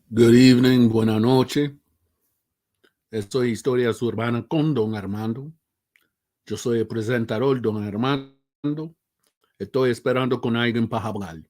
Good evening, buenas noches. Esto es Historias Urbanas con Don Armando. Yo soy el presentador, Don Armando. Estoy esperando con alguien para hablar.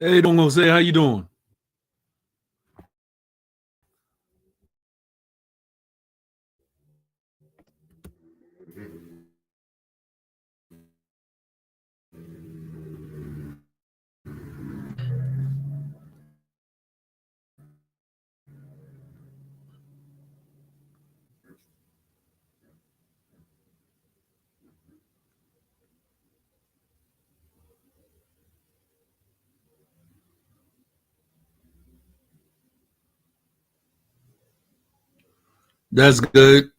Hey, Don Jose, how you doing? That's good.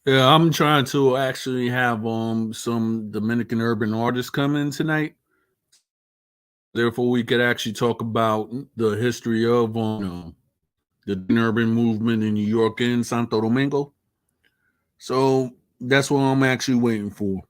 Yeah, I'm trying to actually have some Dominican urban artists come in tonight. Therefore, we could actually talk about the history of the urban movement in New York and Santo Domingo. So that's what I'm actually waiting for.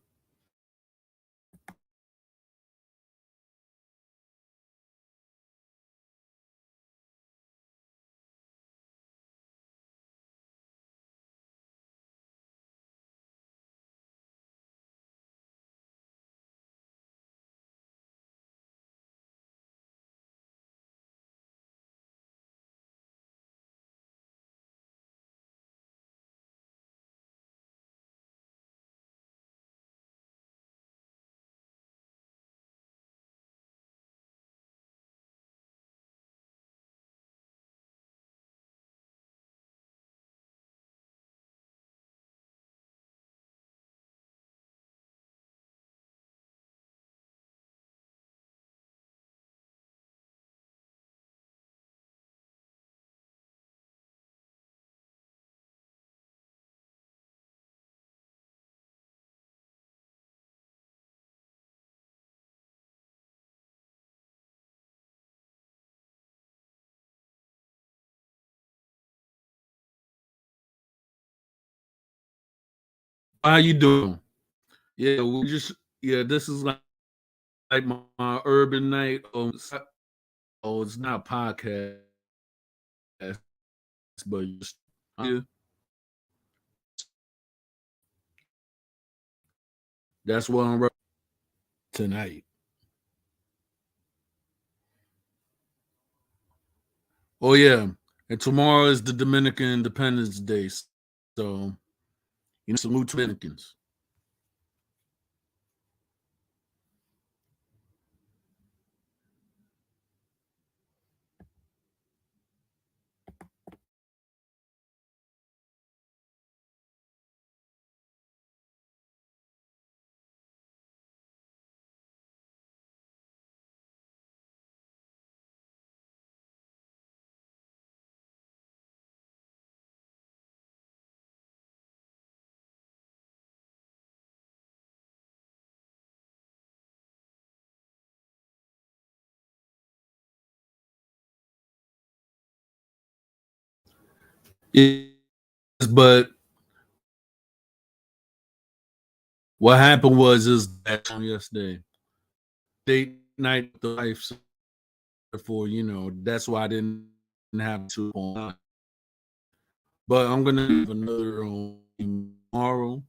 How you doing? Yeah, we just this is like my urban night. Oh, it's not podcast, but just, yeah, that's what I'm tonight. Oh yeah, and tomorrow is the Dominican Independence Day, so salute to Dominicans. Yes, but what happened was is that on yesterday date night with the wife. So therefore, that's why I didn't have to online. But I'm gonna have another on tomorrow.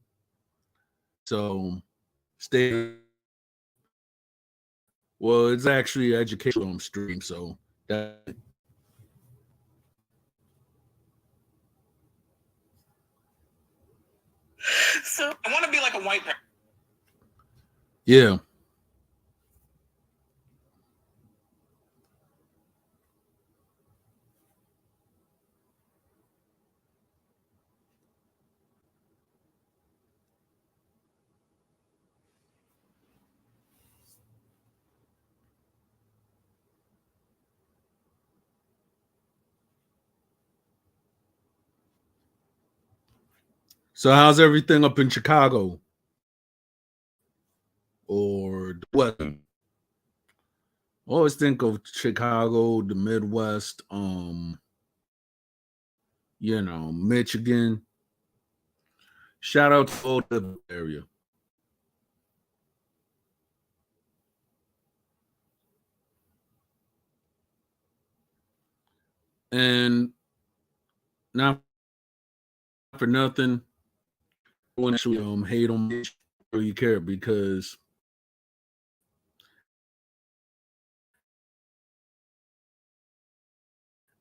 So stay. Well, it's actually educational stream, so that So I want to be like a white person. Yeah. So how's everything up in Chicago or the West? Always think of Chicago, the Midwest, Michigan. Shout out to all the area. And not for nothing, I want to hate on me or you care because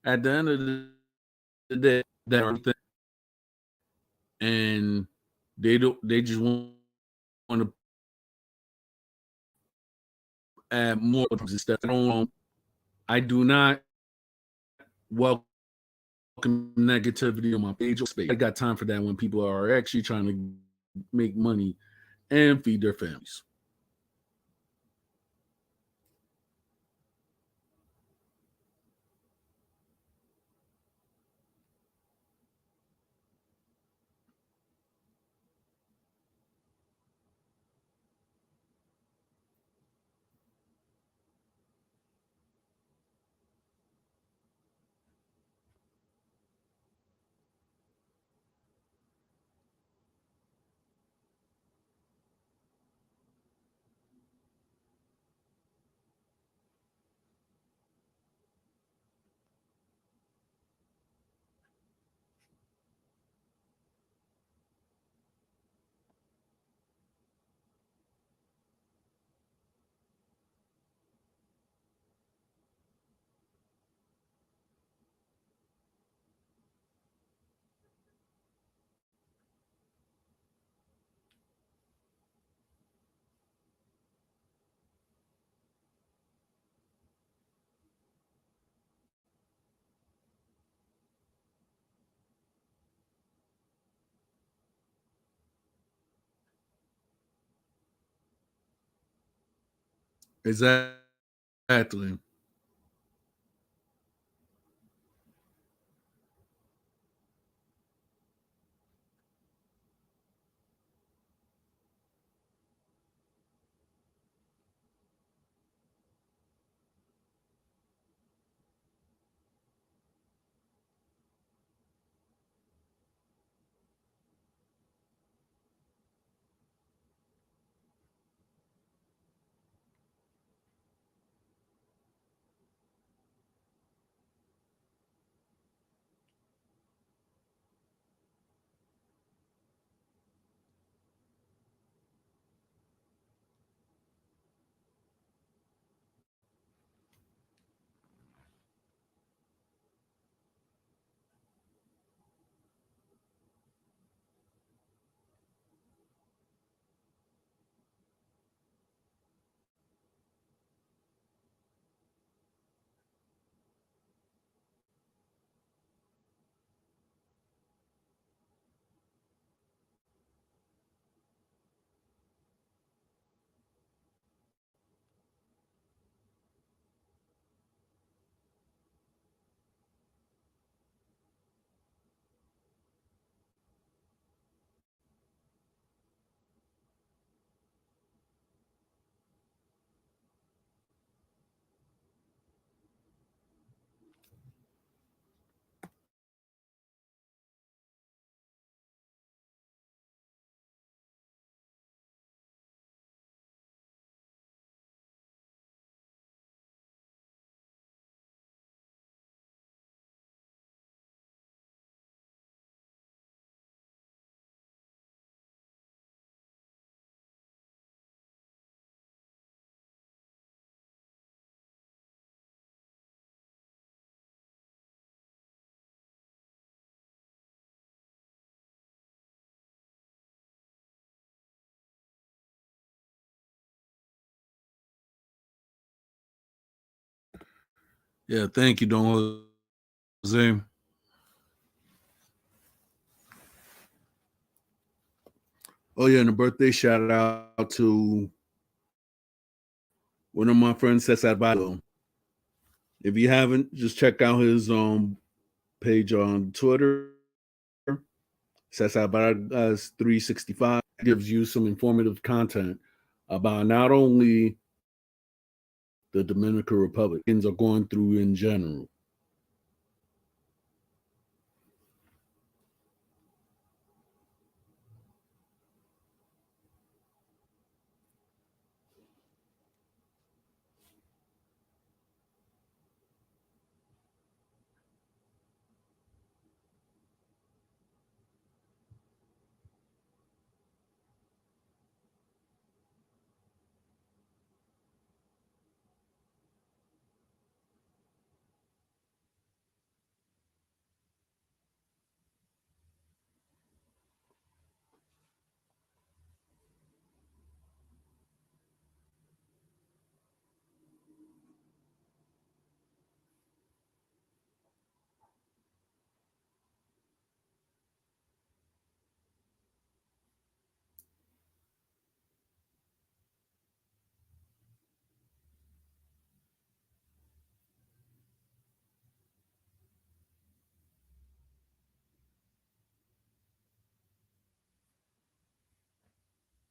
at the end of the day, that everything and they just want to add more instead. I do not welcome negativity on my page or space. I got time for that when people are actually trying to make money and feed their families. Exactly. Yeah, thank you, Don Jose. Oh yeah, and a birthday shout out to one of my friends, Cesar Barrio. If you haven't, just check out his page on Twitter, Cesar Vargas 365. Gives you some informative content about not only the Dominican Republic, things are going through in general.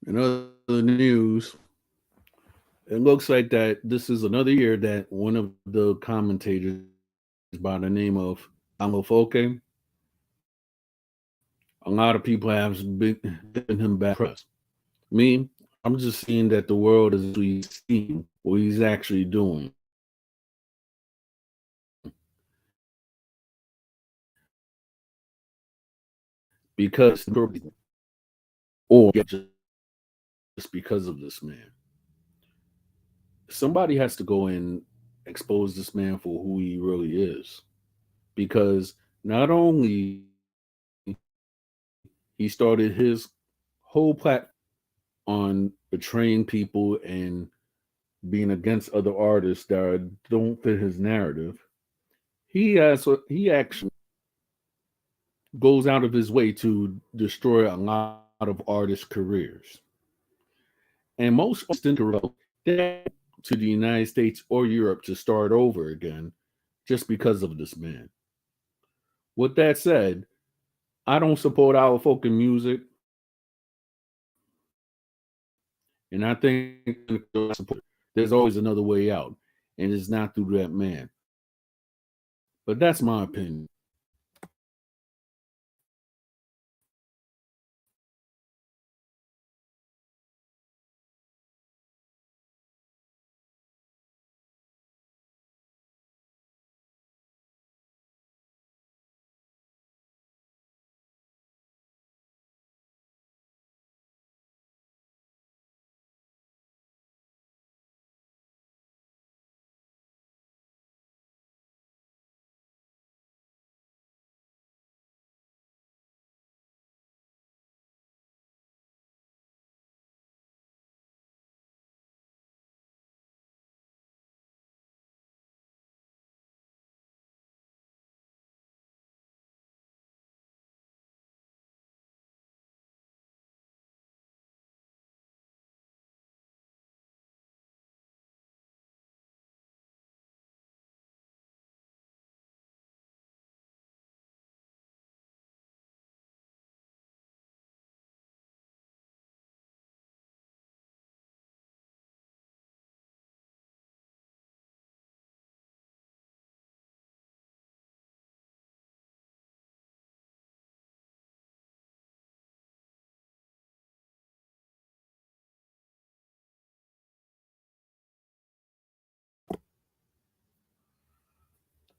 In other news, it looks like that this is another year that one of the commentators by the name of Anglofoke, a lot of people have given him bad press. Me, I'm just seeing that the world is actually seeing what he's actually doing because or just because of this man. Somebody has to go and expose this man for who he really is. Because not only he started his whole platform on betraying people and being against other artists that don't fit his narrative, he actually goes out of his way to destroy a lot of artists' careers. And most artists in the world, to the United States or Europe to start over again just because of this man. With that said, I don't support our folk and music, and I think there's always another way out, and it's not through that man. But that's my opinion.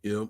Yep.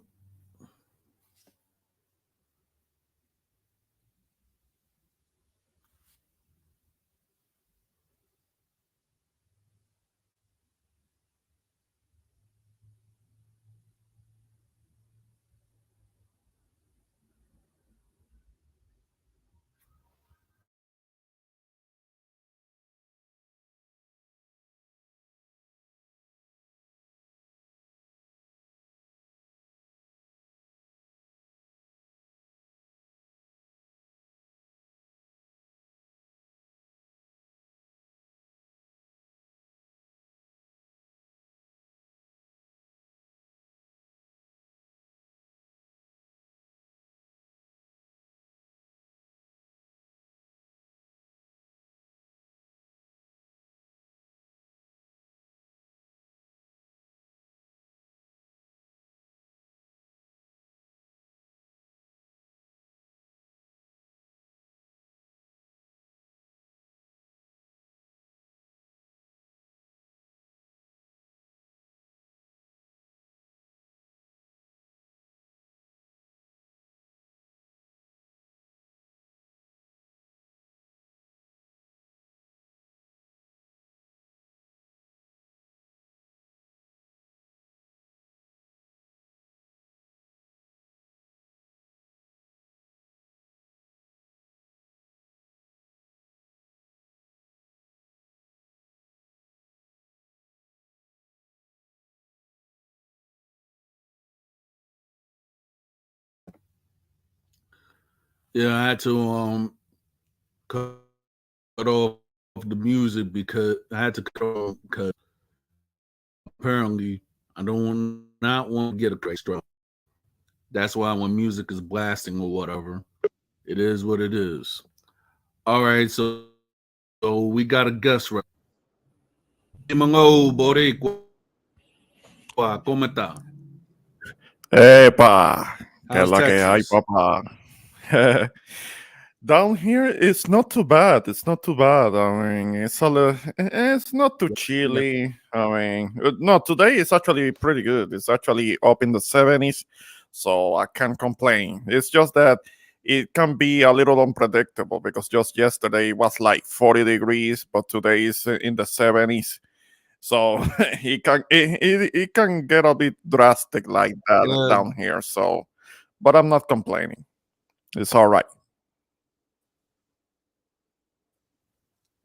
Yeah, I had to cut off the music because I had to cut off because apparently I don't not want to get a copyright strike. That's why when music is blasting or whatever, it is what it is. All right, so we got a guest right. Mango Boricua, ¿cómo está? Epa, que How's es la que hay, Texas? papá. Down here, it's not too bad. It's not too bad. I mean, it's not too chilly. I mean, no, today it's actually pretty good. It's actually up in the 70s, so I can't complain. It's just that it can be a little unpredictable because just yesterday it was like 40 degrees, but today is in the 70s. So it can get a bit drastic like that Yeah, down here. So, but I'm not complaining. It's all right.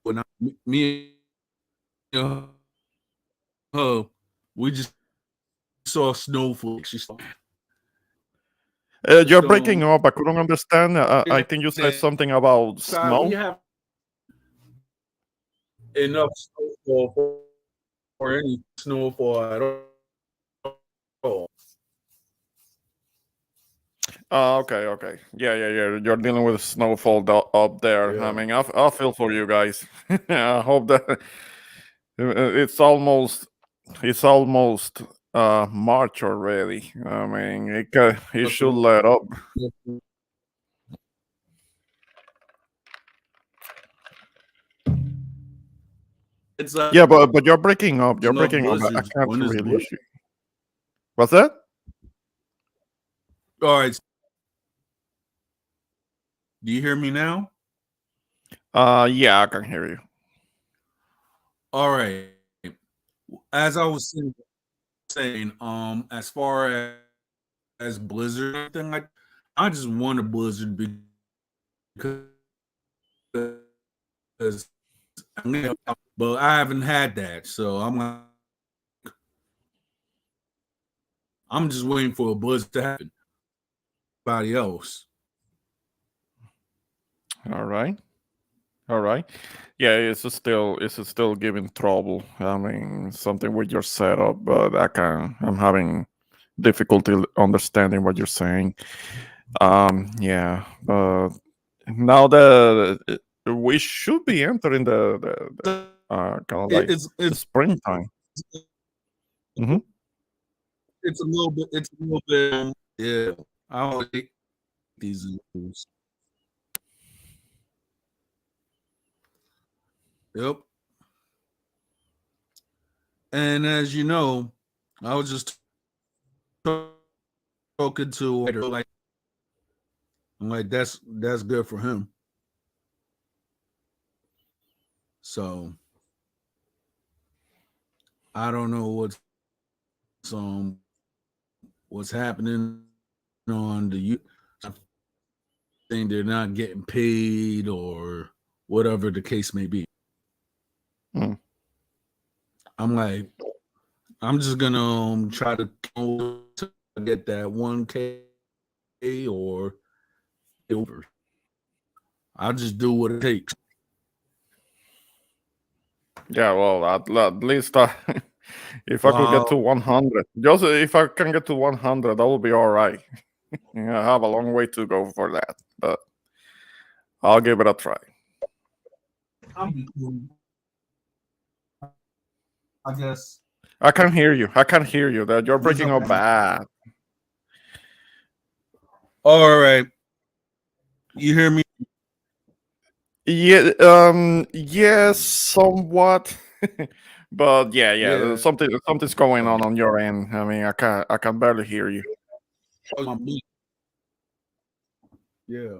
when me and her, we just saw snowflakes. She saw You're so breaking up. I couldn't understand. I think you said something about we snow. have enough snowfall for us to or any snowfall at all. Okay. Yeah. You're dealing with snowfall up there. I Yeah. mean, I feel for you guys. I hope that it's almost March already. I mean, it should let up. It's like Yeah, but you're breaking up. You're enough breaking up. I blizzards can't when it's really. blizzard. What's that? All right. Do you hear me now? Yeah, I can hear you. All right. As I was saying, as far as blizzard and everything, like I just want a blizzard because but I haven't had that, so I'm just waiting for a blizzard to happen. Everybody else. All right. Yeah, it's still giving trouble. I mean, something with your setup, but I'm having difficulty understanding what you're saying. Yeah, but now that we should be entering the kind of like It's the it's springtime. Hmm. it's a little bit yeah. I don't like these news. Yep. And as you know, I was just talking to like I'm like that's good for him. So I don't know um what's happening on the you think they're not getting paid or whatever the case may be. Mm. I'm like I'm just gonna try to get that 1K or over. I'll just do what it takes. Yeah, well, at least if I could get to Wow. 100, just if I can get to 100, that will be all right. Yeah, I have a long way to go for that, but I'll give it a try. I guess. I can hear you. I can hear you. That you're What's breaking up, up man? bad. All right. You hear me? Yeah. Yes, somewhat. But yeah. Yeah. Something's going on your end. I mean, I can barely hear you. Yeah.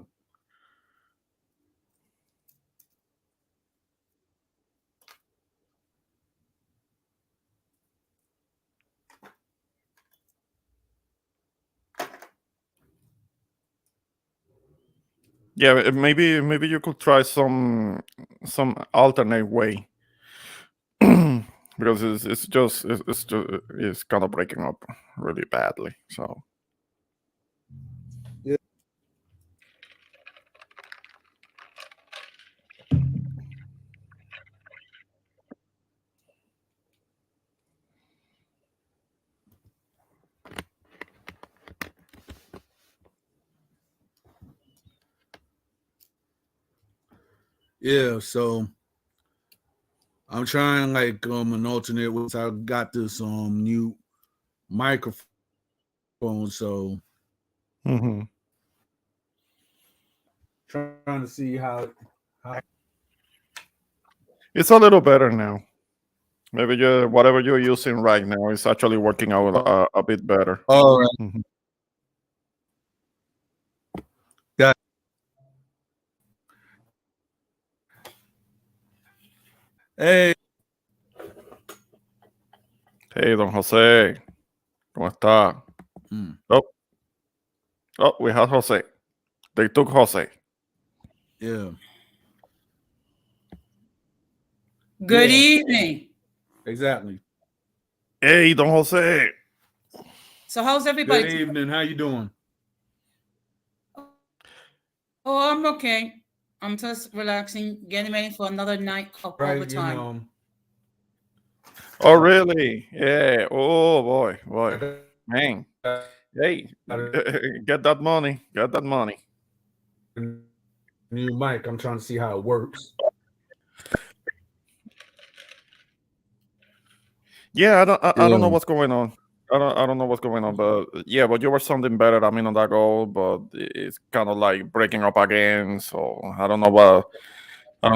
Yeah, maybe you could try some alternate way because it's kind of breaking up really badly. So Yeah. Yeah. So I'm trying like an alternate with I got this new microphone, so hmm trying to see how it's a little better now. Maybe whatever you're using right now is actually working out a bit better. all right. Mhm. Got hey Hey, don Jose, ¿cómo está? mm, Oh, we have Jose. They took Jose. yeah. Good Yeah, evening. exactly. Hey, don Jose. So how's everybody? Good evening. How you doing? Oh, I'm okay. I'm just relaxing, getting ready for another night of Right, overtime. Oh, really? Yeah. Oh, boy, man. Hey, get that money. Get that money. New mic. I'm trying to see how it works. Yeah, I don't know Yeah. what's going on. I don't know what's going on, but yeah, but you were sounding better a minute ago, but it's kind of like breaking up again. So I don't know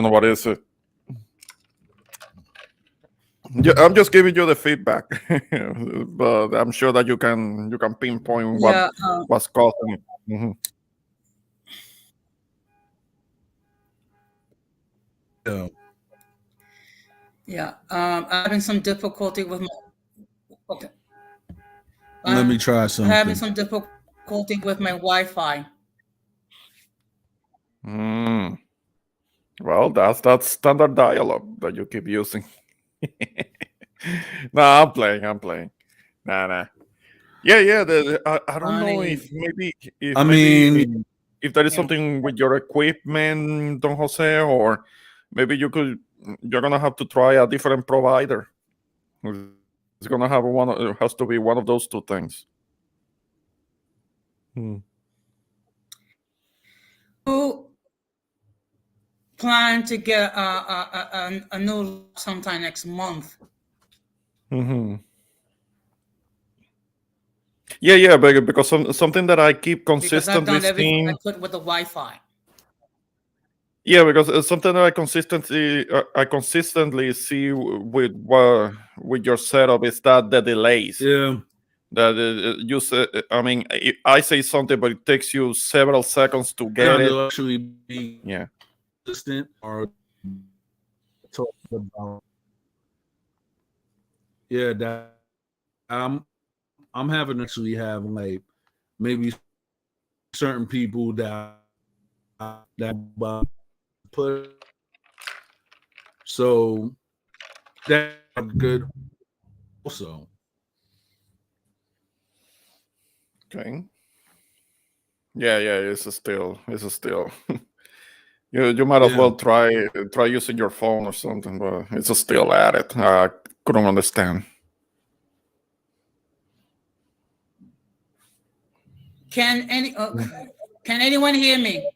what is it. Yeah, I'm just giving you the feedback, but I'm sure that you can pinpoint Yeah. what's causing it. Mhm. Yeah. Yeah. I'm having some difficulty with my. Okay. Let me I'm try having something. some difficulty with my Wi-Fi. Mm. Well, that's standard dialogue that you keep using. No, I'm playing. I'm playing. Nah. Yeah. I don't know Funny. if maybe I mean, if there is Yeah. something with your equipment, Don Jose, or maybe you're gonna have to try a different provider. It's gonna have it has to be one of those two things. Hmm. Who plan to get a new sometime next month? Mm-hmm. Yeah, but because something that I keep Because I've consistently done everything I seeing. could with the Wi-Fi. Yeah, because something that I consistently see with your setup is that the delays yeah. that you say. I mean, I say something, but it takes you several seconds to get Trying it. to actually be Yeah. consistent or talk about. Yeah, that I'm having actually have like maybe certain people that put so that's good also. Okay. Yeah. It's a still. You might as Yeah. well try using your phone or something, but it's a still at it. I couldn't understand. Can any can anyone hear me?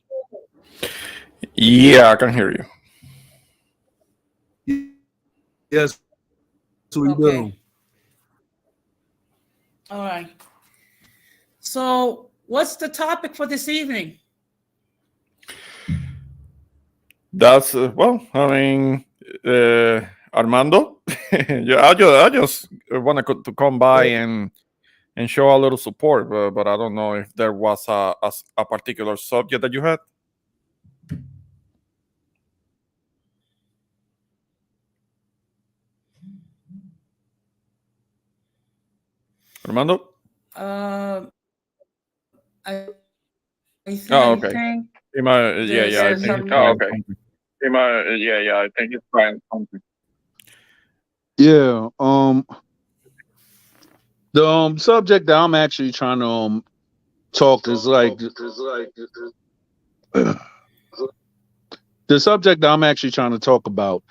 Yeah, I can hear you. Yes, we Okay. do. All right. So, what's the topic for this evening? That's well. I mean, Armando. Yeah, I just want to come by and show a little support, but I don't know if there was a particular subject that you had. Armando. Uh, I, Oh, I okay. think Yeah. I there's think he's some. trying something. Yeah. I think he's trying something. Yeah. The subject that I'm actually trying to talk is like the subject that I'm actually trying to talk about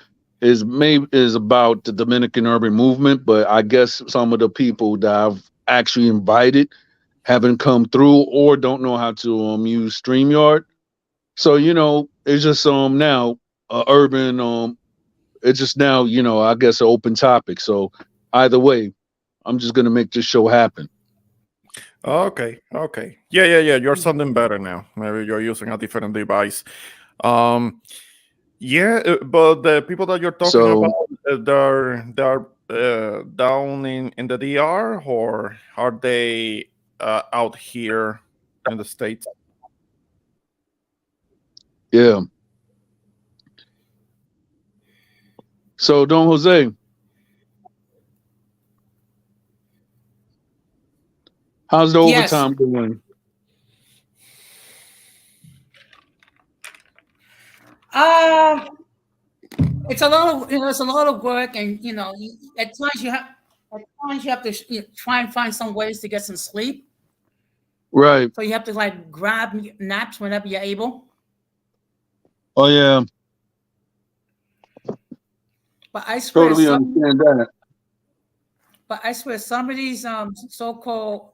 is about the Dominican urban movement, but I guess some of the people that I've actually invited haven't come through or don't know how to use StreamYard. So it's just now urban it's just now I guess an open topic. So either way, I'm just gonna make this show happen. Okay. Yeah. You're sounding better now. Maybe you're using a different device. Um, yeah, but the people that you're talking about, So they're down in the DR, or are they out here in the States? yeah. So Don Jose, how's the Yes. overtime going? Um, it's a lot of it's a lot of work, and at times you have to try and find some ways to get some sleep. Right. So you have to like grab naps whenever you're able. Oh yeah. But I swear, Totally understand that. but I swear, some of these so-called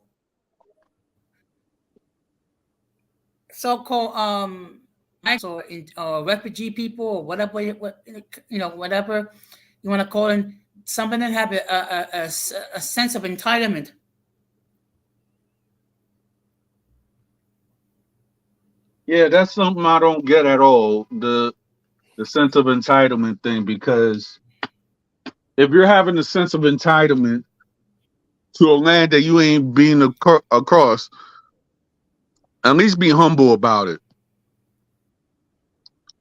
or refugee people or whatever whatever you want to call them, some of them have a sense of entitlement. Yeah, that's something I don't get at all. The sense of entitlement thing, because if you're having a sense of entitlement to a land that you ain't been across, at least be humble about it.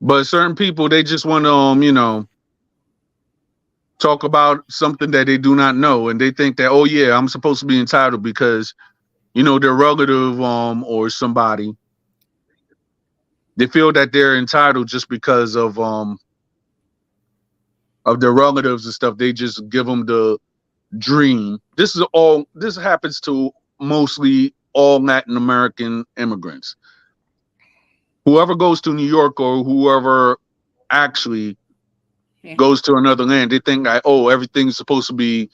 But certain people, they just want to, talk about something that they do not know, and they think that, oh yeah, I'm supposed to be entitled because, their relative, or somebody. They feel that they're entitled just because of their relatives and stuff. They just give them the dream. This happens to mostly all Latin American immigrants. Whoever goes to New York or whoever actually goes to another land, they think that, oh, everything's supposed to be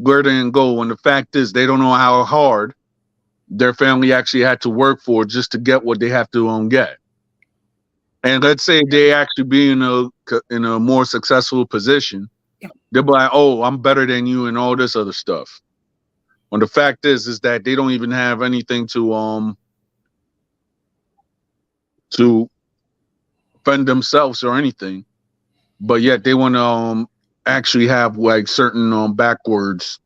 glitter and gold. And the fact is, they don't know how hard their family actually had to work for just to get what they have to get. And let's say they actually be in a more successful position, they'll be like, oh, I'm better than you and all this other stuff. When the fact is that they don't even have anything to fend themselves or anything, but yet they want to actually have like certain backwards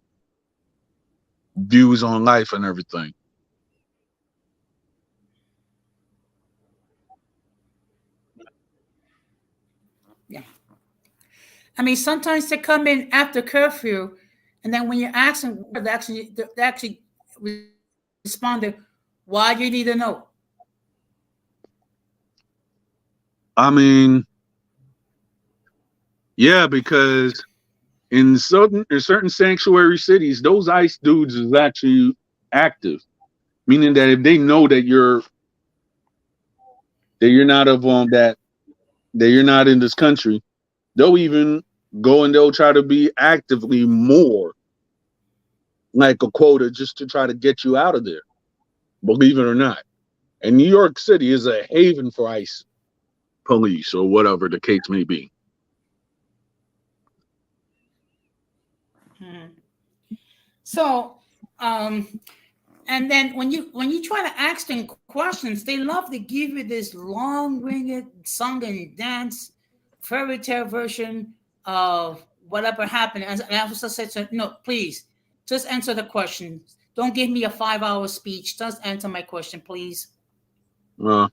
views on life and everything. Yeah. I mean, sometimes they come in after curfew, and then when you ask them, they actually responded, "Why do you need to know?" I mean, yeah, because in certain sanctuary cities, those ICE dudes is actually active, meaning that if they know that you're not of that you're not in this country, they'll even go and they'll try to be actively more like a quota just to try to get you out of there. Believe it or not. And New York City is a haven for ICE police or whatever the case may be. So, and then when you try to ask them questions, they love to give you this long-winded song and dance fairy tale version of whatever happened. And I also said, no, please, just answer the question. Don't give me a 5-hour speech. Just answer my question, please. Yeah,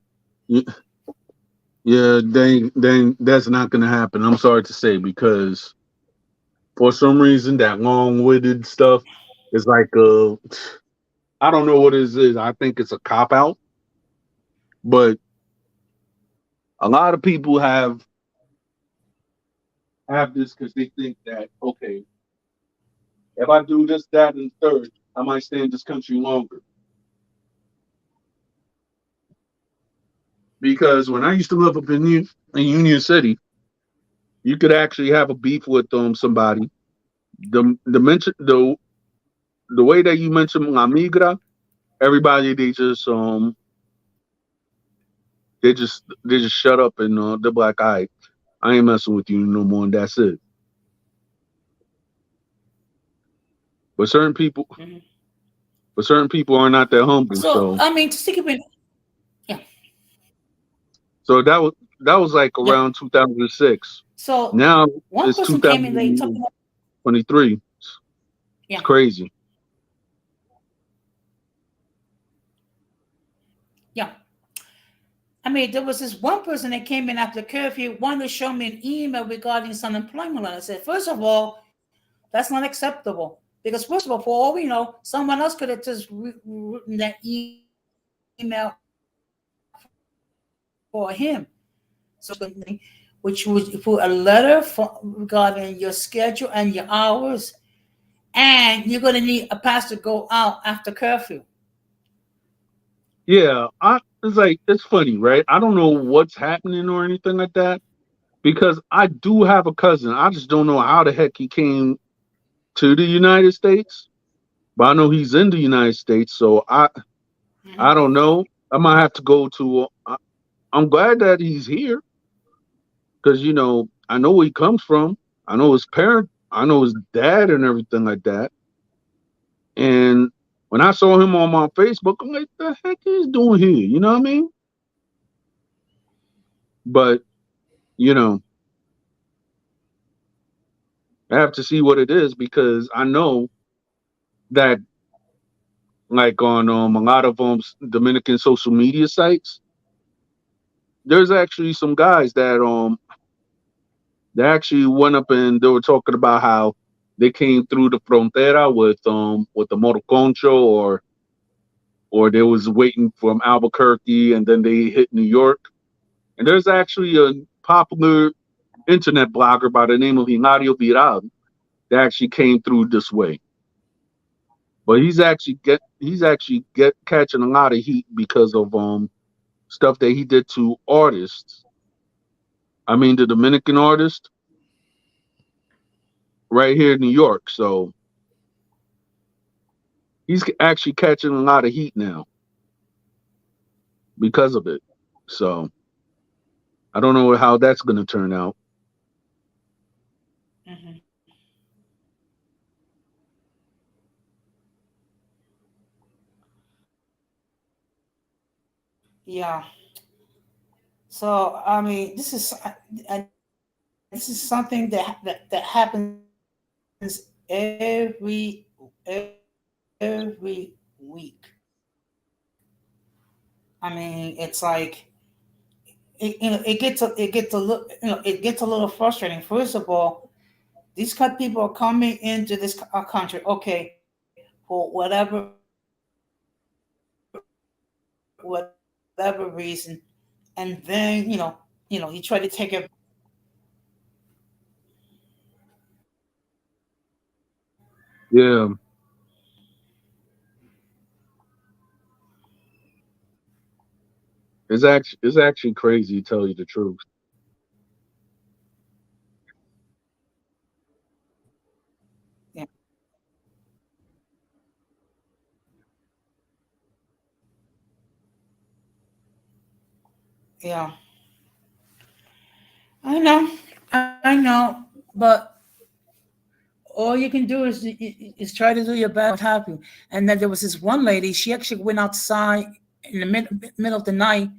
that's not going to happen. I'm sorry to say, because for some reason that long-winded stuff is like I don't know what it is. I think it's a cop out, but a lot of people have this because they think that, okay, if I do this, that, and third, I might stay in this country longer. Because when I used to live up in Union City, you could actually have a beef with somebody. The way that you mentioned La Migra, everybody they just shut up and they're like, all right, I ain't messing with you no more, and that's it. But certain people, are not that humble. So, So I mean, just think of it. Yeah. so that was like Yeah. around 2006. So Now one it's person came in late talking about, 2023. yeah. It's crazy. Yeah. I mean, there was this one person that came in after curfew, wanted to show me an email regarding some employment law. I said, first of all, that's not acceptable. Because first of all, for all we know, someone else could have just written that email for him. So, which would put a letter regarding your schedule and your hours, and you're going to need a pass to go out after curfew. Yeah, it's funny, right? I don't know what's happening or anything like that, because I do have a cousin. I just don't know how the heck he came to the United States, but I know he's in the United States. So I don't know. I might have to go to. I'm glad that he's here because I know where he comes from. I know his parent. I know his dad and everything like that. And when I saw him on my Facebook, I'm like, the heck is he doing here? You know what I mean? But you know, I have to see what it is because I know that like on a lot of Dominican social media sites, there's actually some guys that they actually went up and they were talking about how they came through the frontera with the motoconcho or they was waiting from Albuquerque and then they hit New York. And there's actually a popular internet blogger by the name of Hilario Viral that actually came through this way. But he's actually catching a lot of heat because of stuff that he did to artists. I mean the Dominican artist right here in New York. So he's actually catching a lot of heat now because of it. So I don't know how that's going to turn out. Mhm. Yeah. So I mean, this is something that happens every week. I mean, it's like it gets a little frustrating. First of all, these people are coming into this country, okay, for whatever reason, and then you try to take it. Yeah, it's actually crazy to tell you the truth. Yeah, yeah, I know, I know, but all you can do is try to do your best. What have you? And then there was this one lady. She actually went outside in the middle of the night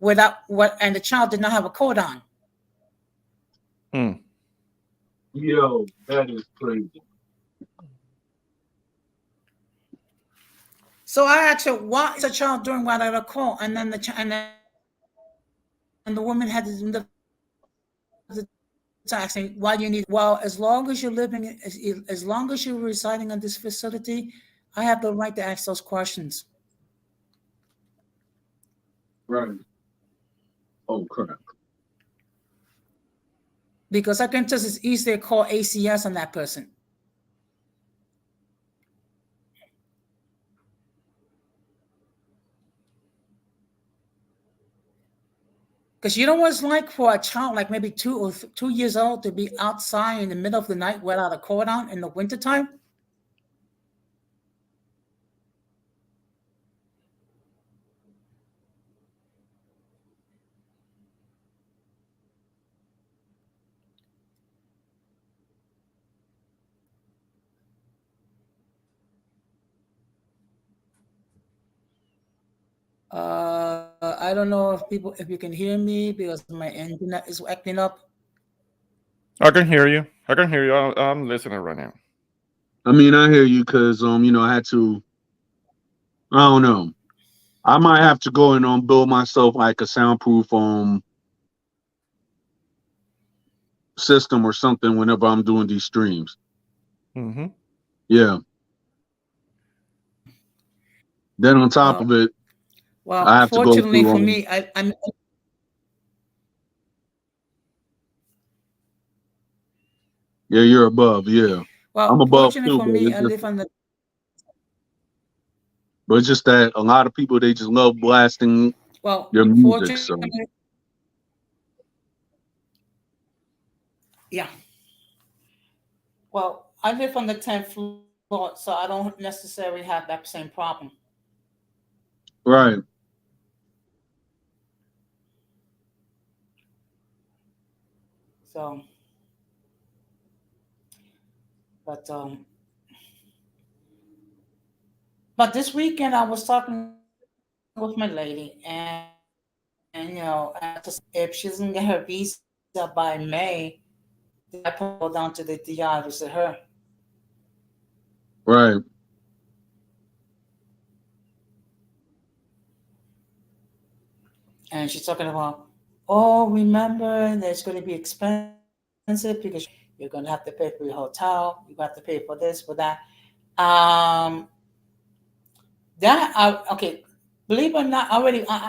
without and the child did not have a coat on. Hmm. Yo, that is crazy. So I asked her, "What is a child doing without a coat?" And then the woman had to asking, "Why do you need?" Well, as long as you're living, as long as you're residing in this facility, I have the right to ask those questions Right. Oh crap. because I can just as easily call ACS on that person. Because you know what it's like for a child, like maybe 2 years old, to be outside in the middle of the night without a coat on in the wintertime? I don't know if you can hear me because my internet is acting up. I can hear you. I can hear you. I'm listening right now. I mean, I hear you because I had to. I don't know. I might have to go and build myself like a soundproof system or something whenever I'm doing these streams. Mm-hmm. Yeah. Then on top Well, of it, I well, have to go fortunately through for me, I'm yeah, you're above. Yeah. I'm well, above fortunately too, for me, I live on the but it's just that a lot of people they just love blasting well, your music. fortunately, So Yeah. Well, I live on the 10th floor, so I don't necessarily have that same problem. Right. So, but but this weekend I was talking with my lady, and I told her if she doesn't get her visa by May, then I plan to go down to the DI visit her. Right. And she's talking about, oh, remember, there's going to be expensive because you're going to have to pay for your hotel, you got to pay for this, for that. Um, okay. Believe it or not,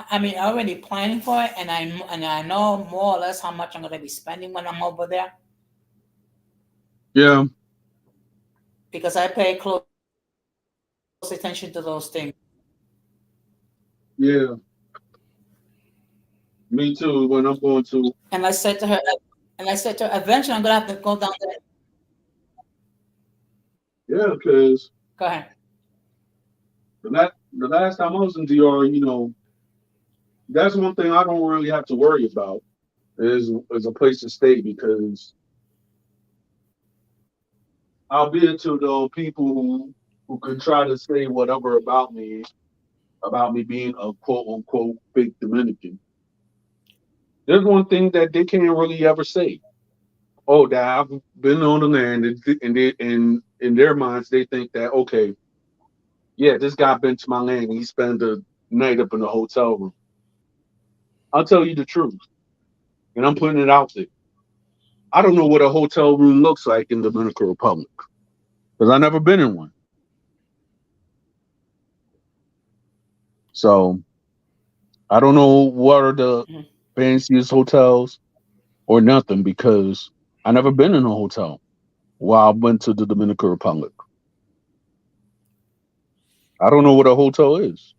I mean, already planning for it, and I know more or less how much I'm going to be spending when I'm over there Yeah. because I pay close attention to those things. Yeah. Me too. When I'm going to. And I said to her, eventually I'm going to have to go down there. Yeah, because Go ahead. the last time I was in DR, that's one thing I don't really have to worry about is a place to stay because I'll be into the people who could try to say whatever about me being a quote unquote fake Dominican. There's one thing that they can't really ever say. Oh, that I've been on the land, and in their minds they think that okay, yeah, this guy been to my land and he spent the night up in the hotel room. I'll tell you the truth, and I'm putting it out there. I don't know what a hotel room looks like in the Dominican Republic because I've never been in one. So I don't know what are the Mhm. fanciest hotels or nothing because I never been in a hotel while I went to the Dominican Republic. I don't know what a hotel is.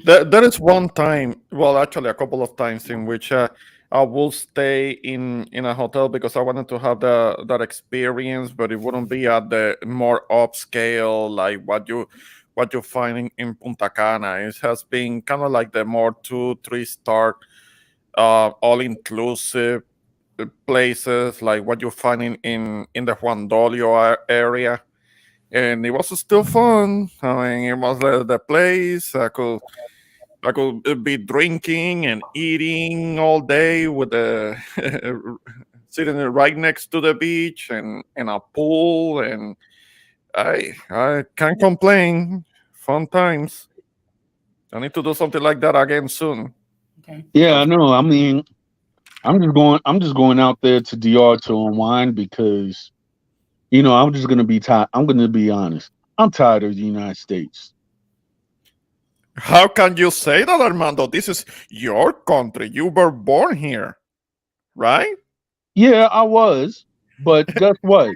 There is one time, well, actually, a couple of times in which I will stay in a hotel because I wanted to have that experience, but it wouldn't be at the more upscale like what you find in Punta Cana. It has been kind of like the more 2, 3 star, all inclusive places like what you find in the Juan Dolio area. And it was still fun. I mean, it was the place. I could be drinking and eating all day with the sitting right next to the beach and a pool, and I can't complain. Fun times. I need to do something like that again soon. Okay. Yeah, I That's know. I mean, I'm just going out there to DR to unwind because I'm just gonna be tired. I'm gonna be honest. I'm tired of the United States. how can you say that, Armando? This is your country. You were born here, right? Yeah, I was, but guess what?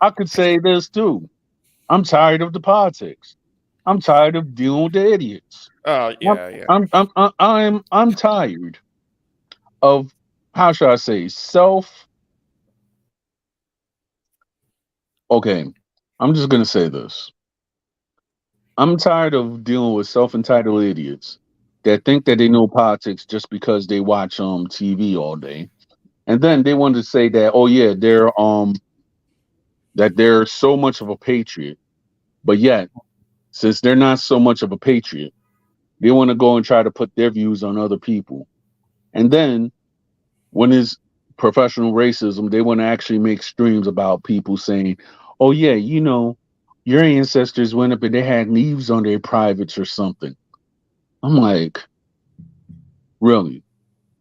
I could say this too. I'm tired of the politics. I'm tired of dealing with the idiots. I'm Yeah, yeah. I'm tired of how should I say self. Okay, I'm just gonna say this. I'm tired of dealing with self entitled idiots that think that they know politics just because they watch TV all day, and then they want to say that oh yeah they're so much of a patriot, but yet since they're not so much of a patriot, they want to go and try to put their views on other people, and then when it's professional racism, they want to actually make streams about people saying, "Oh yeah, your ancestors went up and they had leaves on their privates or something." I'm like, really?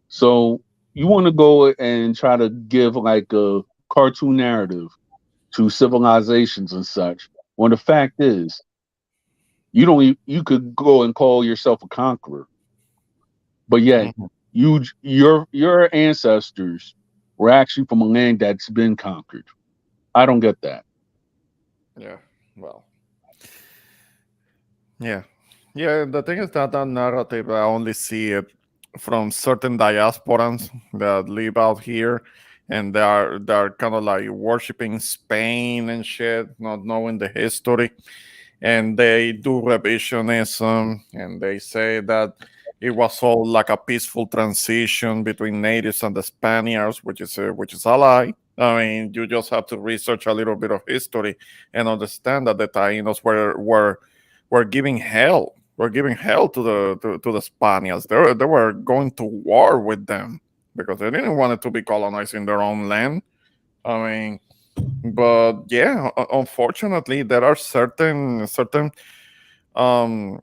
So you want to go and try to give like a cartoon narrative to civilizations and such, when the fact is, you could go and call yourself a conqueror, but yet Mhm. your ancestors were actually from a land that's been conquered. I don't get that. Yeah. Well. Yeah. Yeah, the thing is that that narrative, I only see it from certain diasporans that live out here. and they are kind of like worshiping Spain and shit, not knowing the history. And they do revisionism, and they say that it was all like a peaceful transition between natives and the Spaniards, which is a lie. I mean, you just have to research a little bit of history and understand that the Taínos were giving hell. Were giving hell to the Spaniards. They were going to war with them because they didn't want it to be colonized in their own land. I mean, but yeah, unfortunately, there are certain um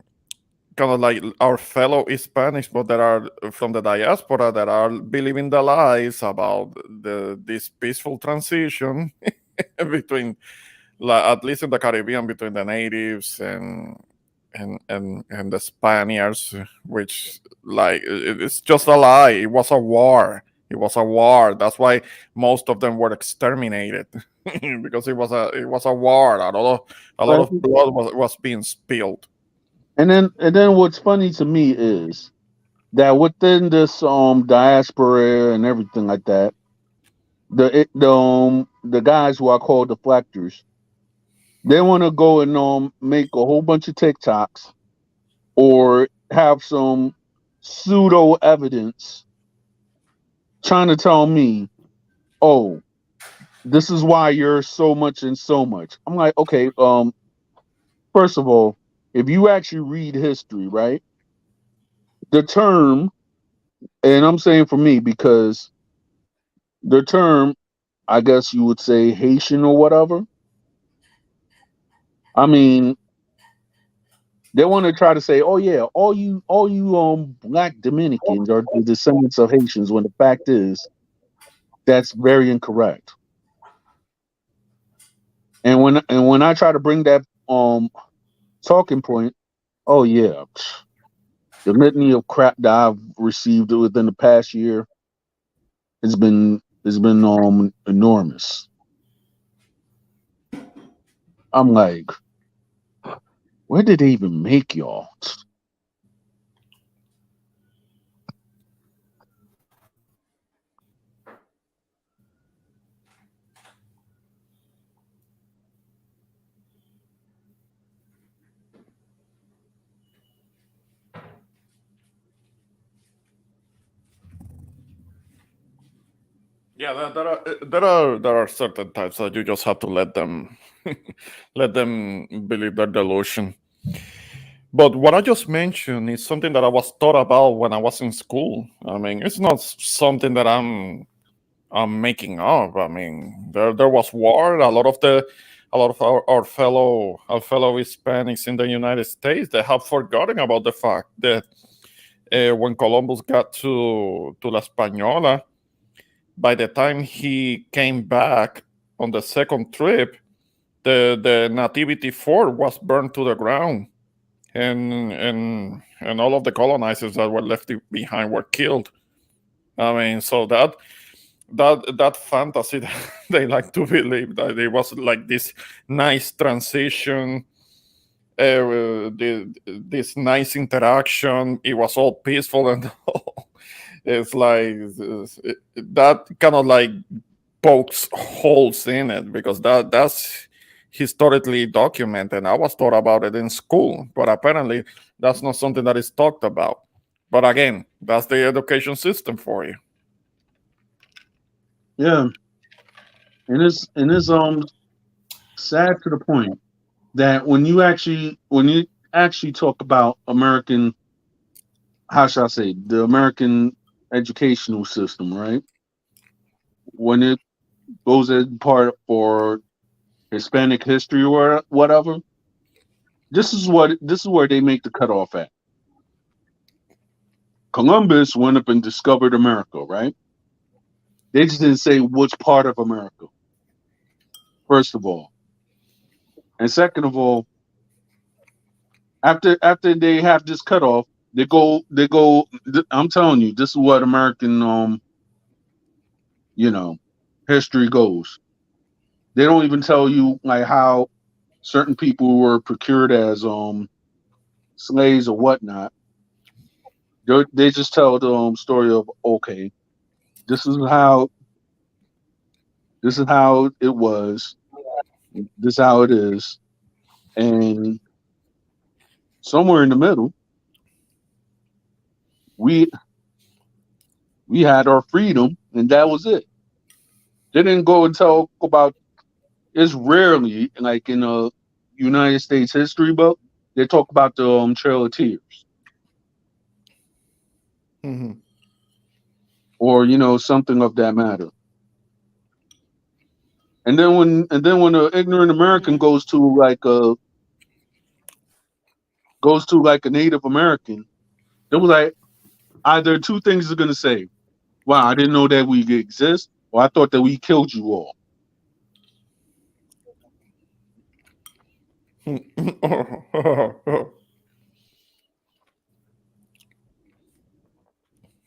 kind of like our fellow Hispanics, but that are from the diaspora that are believing the lies about this peaceful transition between, at least in the Caribbean, between the natives and the Spaniards, which like it's just a lie. It was a war. It was a war. That's why most of them were exterminated because it was a war. A lot of Right. blood was being spilled. And then what's funny to me is that within this diaspora and everything like that, the guys who are called deflectors, they want to go and make a whole bunch of TikToks or have some pseudo evidence trying to tell me, oh, this is why you're so much and so much. I'm like, okay, first of all, if you actually read history, right, the term, and I'm saying for me because the term, I guess you would say Haitian or whatever. I mean, they want to try to say, oh yeah, all you black Dominicans are the descendants of Haitians, when the fact is that's very incorrect. And when I try to bring that talking point, oh yeah, the litany of crap that I've received within the past year has been enormous. I'm like, where did they even make y'all? Yeah, there are certain types that you just have to let them let them believe their delusion. But what I just mentioned is something that I was taught about when I was in school. I mean, it's not something that I'm making up. I mean, there was war. A lot of our fellow Hispanics in the United States, they have forgotten about the fact that when Columbus got to La Española, by the time he came back on the second trip, the Nativity Fort was burned to the ground, and all of the colonizers that were left behind were killed. I mean, so that fantasy that they like to believe that it was like this nice transition, this nice interaction. It was all peaceful and all. It's like that kind of like pokes holes in it because that's historically documented. I was taught about it in school, but apparently that's not something that is talked about. But again, that's the education system for you. Yeah, and it's sad to the point that when you actually talk about American, how should I say, the American educational system, right? When it goes as part for Hispanic history or whatever, this is where they make the cutoff at. Columbus went up and discovered America, right? They just didn't say which part of America, first of all. And second of all, after they have this cutoff, I'm telling you, this is what American you know, history goes. They don't even tell you like how certain people were procured as slaves or whatnot. They just tell the story of, okay, this is how This is how it was. This is how it is. And somewhere in the middle, we we had our freedom, and that was it. They didn't go and talk about. It's rarely like in a United States history book they talk about the Trail of Tears Mhm. or something of that matter. And then when an ignorant American goes to like a Native American, it was like either two things are gonna say. Wow, I didn't know that we exist, or I thought that we killed you all.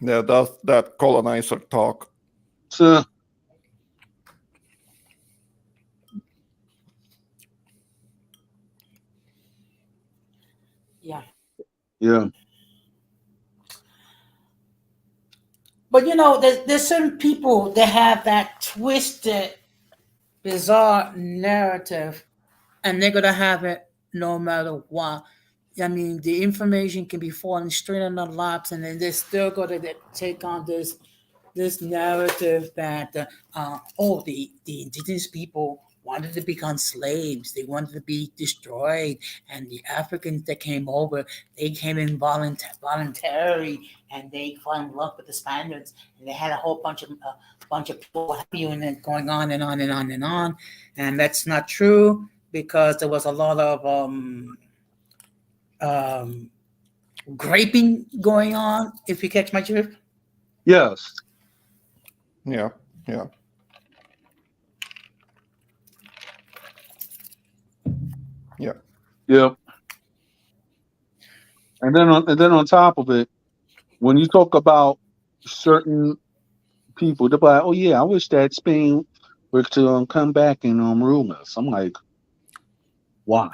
Yeah, that's that colonizer talk. So Yeah. yeah, But there's certain people that have that twisted, bizarre narrative, and they're gonna have it no matter what. I mean, the information can be falling straight on their laps, and then they're still gonna take on this narrative that the indigenous people wanted to become slaves, they wanted to be destroyed, and the Africans that came over, they came in voluntarily, and they fell in love with the Spaniards, and they had a whole bunch of people happy and then going on and on and on and on, and that's not true because there was a lot of um, graping going on. If you catch my drift. yes, Yeah, yeah. Yeah. yeah. And then on top of it, when you talk about certain people, they're like, "Oh yeah, I wish that Spain were to come back and rule us." I'm like, why?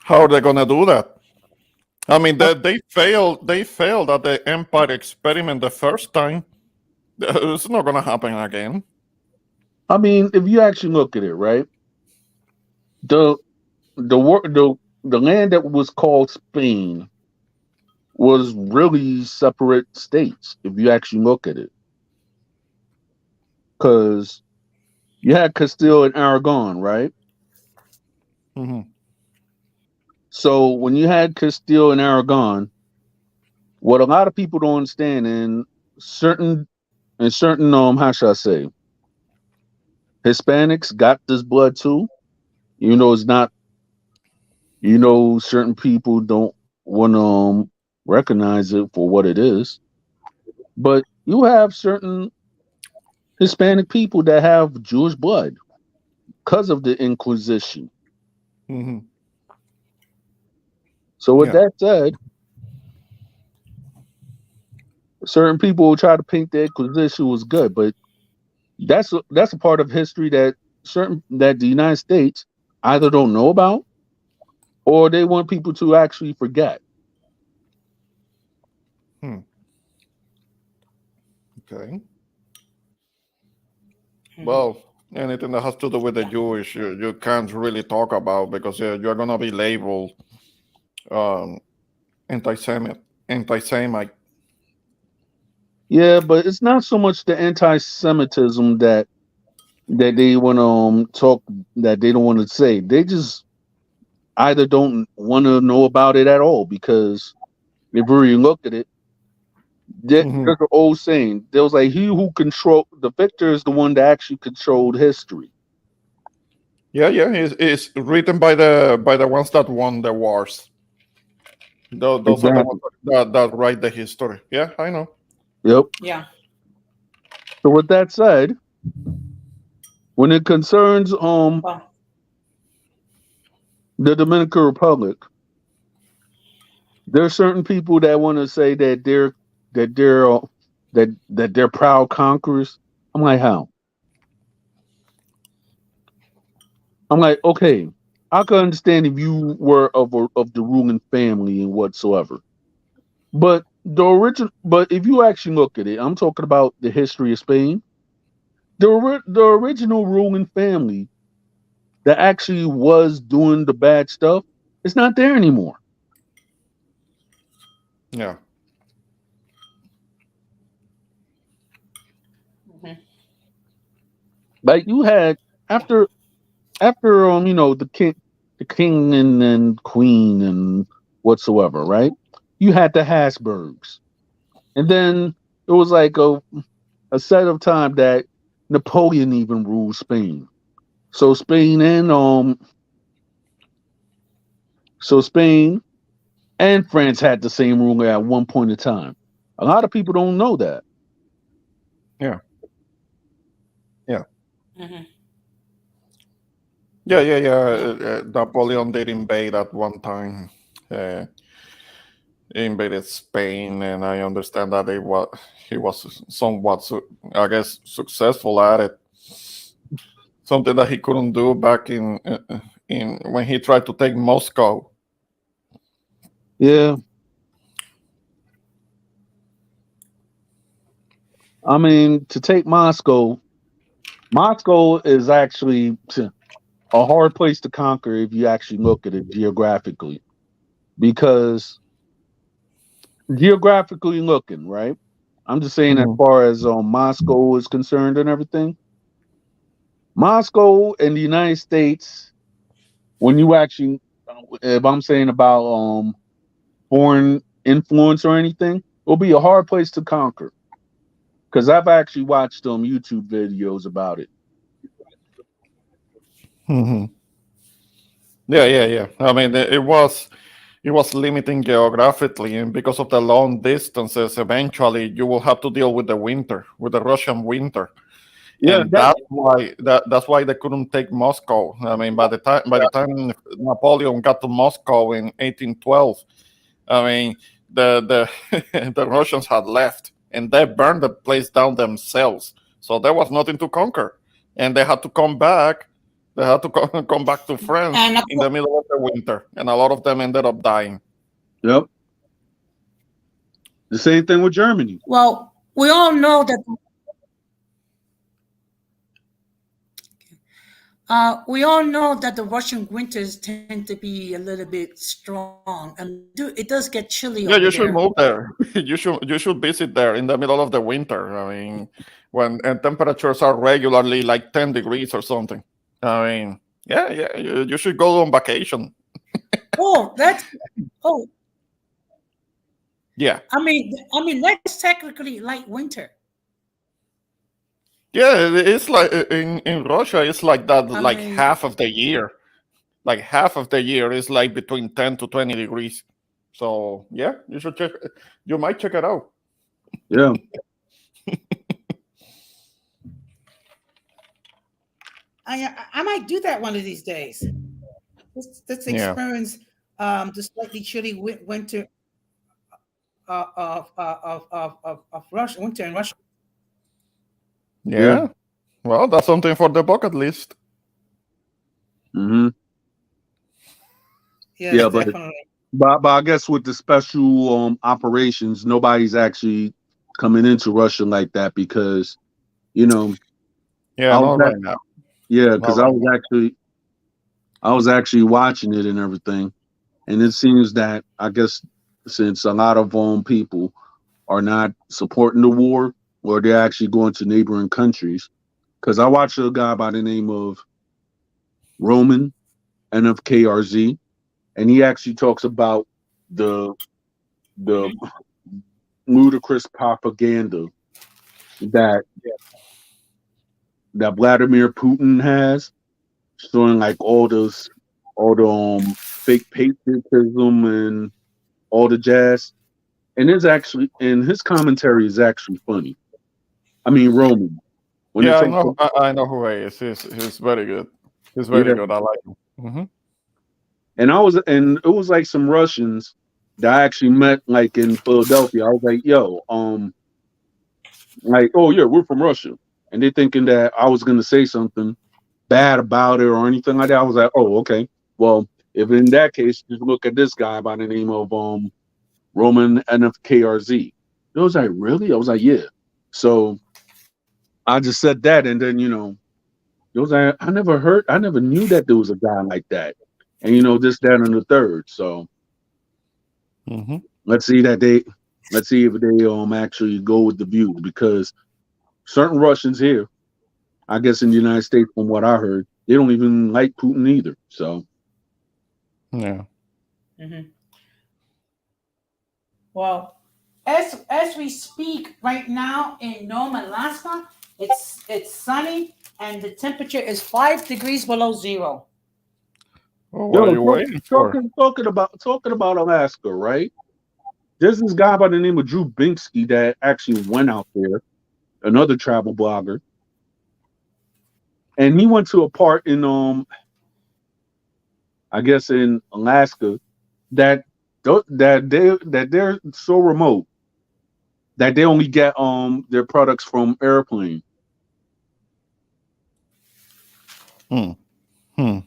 How are they gonna do that? I mean, they failed. They failed at the Empire experiment the first time. It's not gonna happen again. I mean, if you actually look at it, right, the the land that was called Spain was really separate states. If you actually look at it, because you had Castile and Aragon, right? Hmm. So when you had Castile and Aragon, what a lot of people don't understand in certain how should I say, Hispanics got this blood too. It's not. Certain people don't want to recognize it for what it is, but you have certain Hispanic people that have Jewish blood because of the Inquisition. Hmm. So with Yeah. that said, certain people will try to paint the Inquisition was good, but that's a part of history that the United States either don't know about or they want people to actually forget. Hmm. Okay. Mhm. Well, anything that has to do with the Yeah. Jewish, you can't really talk about because you're gonna be labeled um, anti-Semite. Anti-Semite. Yeah, but it's not so much the anti-Semitism that they want to talk that they don't want to say. They just either don't want to know about it at all because if you really look at it, Hmm. there's an old saying. There was like he who control the victor is the one that actually controlled history. Yeah, yeah. It's written by the ones that won the wars. Those are the ones Exactly. that write the history. Yeah, I know. Yep. Yeah. So with that said, when it concerns Well, the Dominican Republic, there are certain people that want to say that they're that they're proud conquerors. I'm like, how? I'm like, okay, I can understand if you were of the ruling family and whatsoever. But if you actually look at it, I'm talking about the history of Spain. the original ruling family that actually was doing the bad stuff, it's not there anymore. Yeah. Mhm. Like you had after the king and queen and whatsoever, right? You had the Habsburgs, and then it was like a set of time that Napoleon even ruled Spain. So Spain and France had the same ruler at one point in time. A lot of people don't know that. Yeah. Yeah. Mhm. Yeah. Yeah. Yeah. Yeah. Napoleon did invade at one time. Uh, he invaded Spain, and I understand that he was somewhat, I guess, successful at it. Something that he couldn't do back in when he tried to take Moscow. Yeah, I mean to take Moscow. Moscow is actually a hard place to conquer if you actually look at it geographically, because geographically looking, right? I'm just saying as Mhm. far as Moscow is concerned and everything. Moscow and the United States, when you actually, if I'm saying about foreign influence or anything, it'll be a hard place to conquer. Because I've actually watched YouTube videos about it. Mhm. Yeah, yeah, yeah. I mean, it was limiting geographically, and because of the long distances, eventually you will have to deal with the winter, with the Russian winter, Yeah, and that's why they couldn't take Moscow. I mean, by the time Napoleon got to Moscow in 1812, I mean the the Russians had left, and they burned the place down themselves. So there was nothing to conquer, and they had to come back. They had to come back to France And in the middle of the winter, and a lot of them ended up dying. yep. The same thing with Germany. well, we all know that the Russian winters tend to be a little bit strong. It does get chilly over Yeah, you there. should move there. You should visit there in the middle of the winter. I mean, when and temperatures are regularly like 10 degrees or something. I mean, yeah, yeah, you should go on vacation. Oh, that's oh. Yeah, I mean that's technically like winter. yeah, it's like in Russia, it's like that. I Like mean, half of the year is like between 10 to 20 degrees. So yeah, you should check. You might check it out. Yeah. I might do that one of these days. Let's Yeah, experience the slightly chilly winter of Russia, winter in Russia. Yeah. yeah. Well, that's something for the bucket list. Hmm. Yes, Yeah, but definitely. but I guess with the special operations, nobody's actually coming into Russia like that because you know Yeah, I was not at, right now. yeah, Not because right now. I was actually watching it and everything, and it seems that I guess since a lot of people are not supporting the war or they're actually going to neighboring countries, because I watched a guy by the name of Roman NFKRZ, and he actually talks about the the Mhm. ludicrous propaganda that Vladimir Putin has, showing like all the fake patriotism and all the jazz. And his commentary is actually funny. I mean Roman. When it Yeah, I takes know. I know who he is. He's very good. He's very yeah. good. I like him. Hmm. And it was like some Russians that I actually met like in Philadelphia. I was like, yo, like, oh yeah, we're from Russia. And they thinking that I was gonna say something bad about it or anything like that. I was like, oh, okay. Well, if in that case, just look at this guy by the name of Roman NFKRZ. I was like, really? I was like, yeah. So I just said that, and then those I never knew that there was a guy like that, and this, that, and the third. So Hmm. let's see that they, let's see if they actually go with the view, because certain Russians here, I guess in the United States, from what I heard, they don't even like Putin either. So Yeah. Mhm. Well, as we speak right now in Nome, Alaska, it's sunny and the temperature is 5 degrees below zero. Well, what are yo, you waiting for? talking about Alaska, right? There's this guy by the name of Drew Binsky that actually went out there, another travel blogger, and he went to a part in I guess in Alaska that they're so remote that they only get their products from airplane. Hmm. Hmm.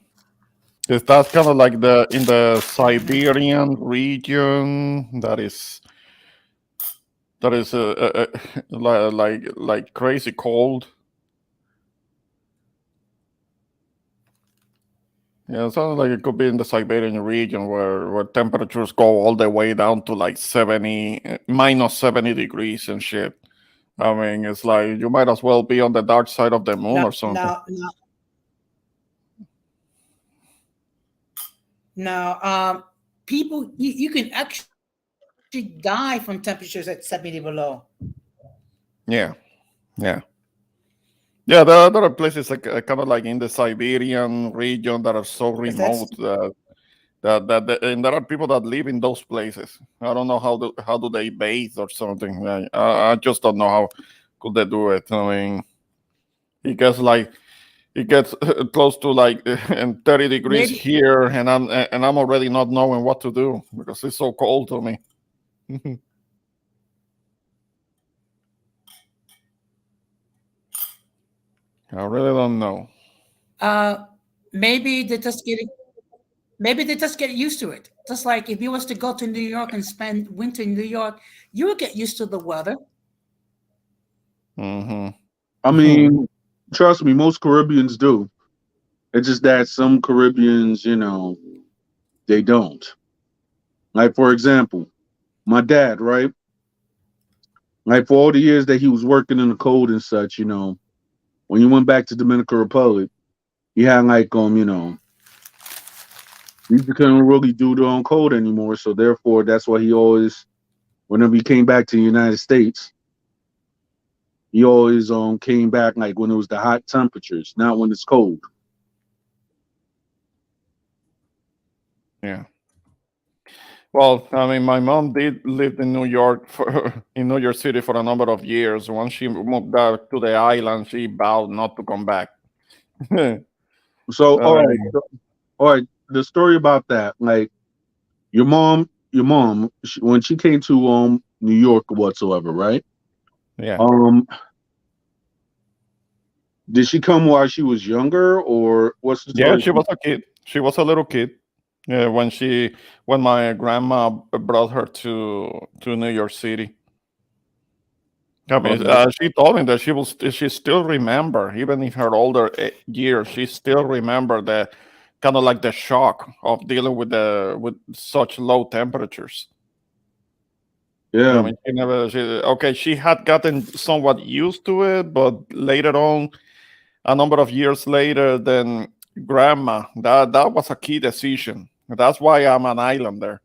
Is that kind of like the in the Siberian region that is like crazy cold? Yeah, it sounds like it could be in the Siberian region where temperatures go all the way down to like 70, minus 70 degrees and shit. I mean, it's like you might as well be on the dark side of the moon No, or something. no, no, no. People, you can actually die from temperatures at 70 below. Yeah, yeah. Yeah, there are places like kind of like in the Siberian region that are so Because that's remote and there are people that live in those places. I don't know how do they bathe or something. I just don't know how could they do it. I mean, it gets close to like and 30 degrees maybe here, and I'm already not knowing what to do because it's so cold to me. I really don't know. uh maybe they just get used to it. Just like if you was to go to New York and spend winter in New York, you would get used to the weather. Hmm. I mean, trust me, most Caribbeans do. It's just that some Caribbeans, they don't. Like, for example, my dad, right? Like, for all the years that he was working in the cold and such, when he went back to Dominican Republic, he had like he couldn't really do their own cold anymore. So therefore, that's why he always, whenever he came back to the United States, he always came back like when it was the hot temperatures, not when it's cold. Yeah. Well, I mean, my mom did live in New York in New York City for a number of years. Once she moved back to the island, she vowed not to come back. I So mean, all right, the story about that, like your mom, when she came to New York or whatsoever, right? yeah, Um, did she come while she was younger, or what's the yeah. story? She was a kid. She was a little kid. Yeah, when my grandma brought her to New York City. I mean, Um, she told me that she still remember, even in her older years, she still remember the kind of like the shock of dealing with such low temperatures. I yeah, mean, she had gotten somewhat used to it, but later on, a number of years later, then grandma, that was a key decision. That's why I'm an islander.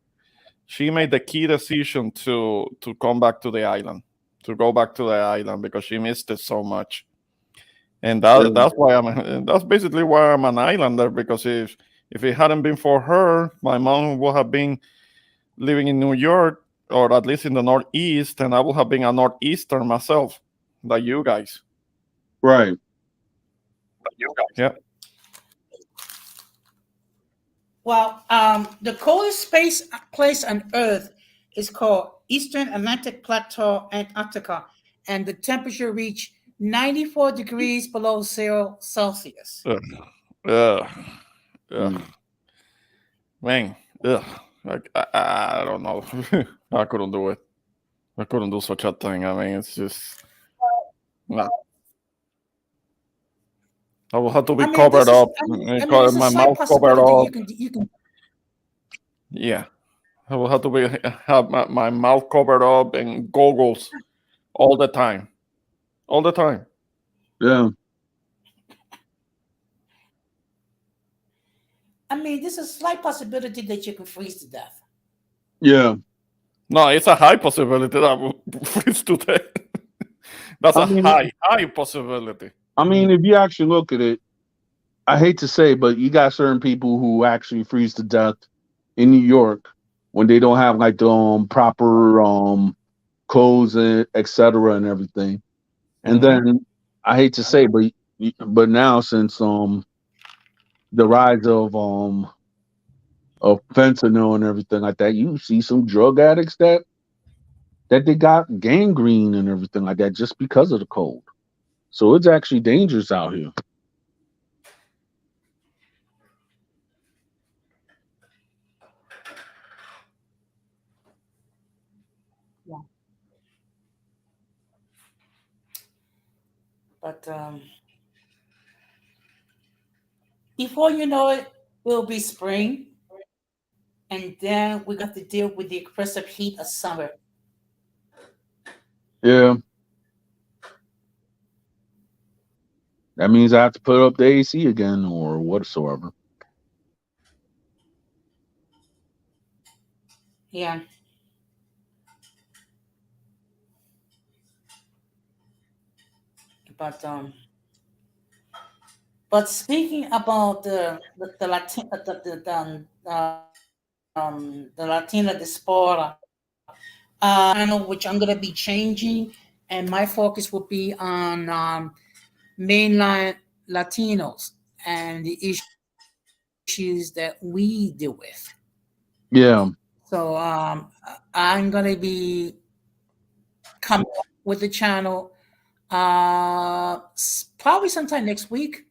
She made the key decision to come back to the island, to go back to the island because she missed it so much. And yeah, that's basically why I'm an islander, because if it hadn't been for her, my mom would have been living in New York, or at least in the Northeast, and I would have been a Northeastern myself, like you guys. right. Yeah. Well, the coldest place on Earth is called Eastern Atlantic Plateau, Antarctica, and the temperature reached 94 degrees below 0 Celsius. Ugh. Ugh. Ugh. Mm. Man. Ugh. I don't know. I couldn't do it. I couldn't do such a thing. I mean, it's just. Nah. I will have to be I mean, covered this is. up, It's a my slight mouth covered possibility up. you can. Yeah, I will have to be have my mouth covered up and goggles all the time, all the time. Yeah. I mean, there's a slight possibility that you can freeze to death. Yeah. No, it's a high possibility that I will freeze to death. That's I a mean, high possibility. if you actually look at it, I hate to say, but you got certain people who actually freeze to death in New York when they don't have like the proper codes and et cetera and everything. And Hmm. then I hate to say, but now since the rise of fentanyl and everything like that, you see some drug addicts that they got gangrene and everything like that just because of the cold. So it's actually dangerous out here. Yeah. But before you know it, it'll be spring, and then we got to deal with the oppressive heat of summer. Yeah, that means I have to put up the AC again or whatsoever. Yeah. But speaking about the Latin the Latina diaspora, channel which I'm gonna be changing, and my focus will be on mainline Latinos and the issues that we deal with. Yeah. So I'm gonna be coming up with the channel probably sometime next week.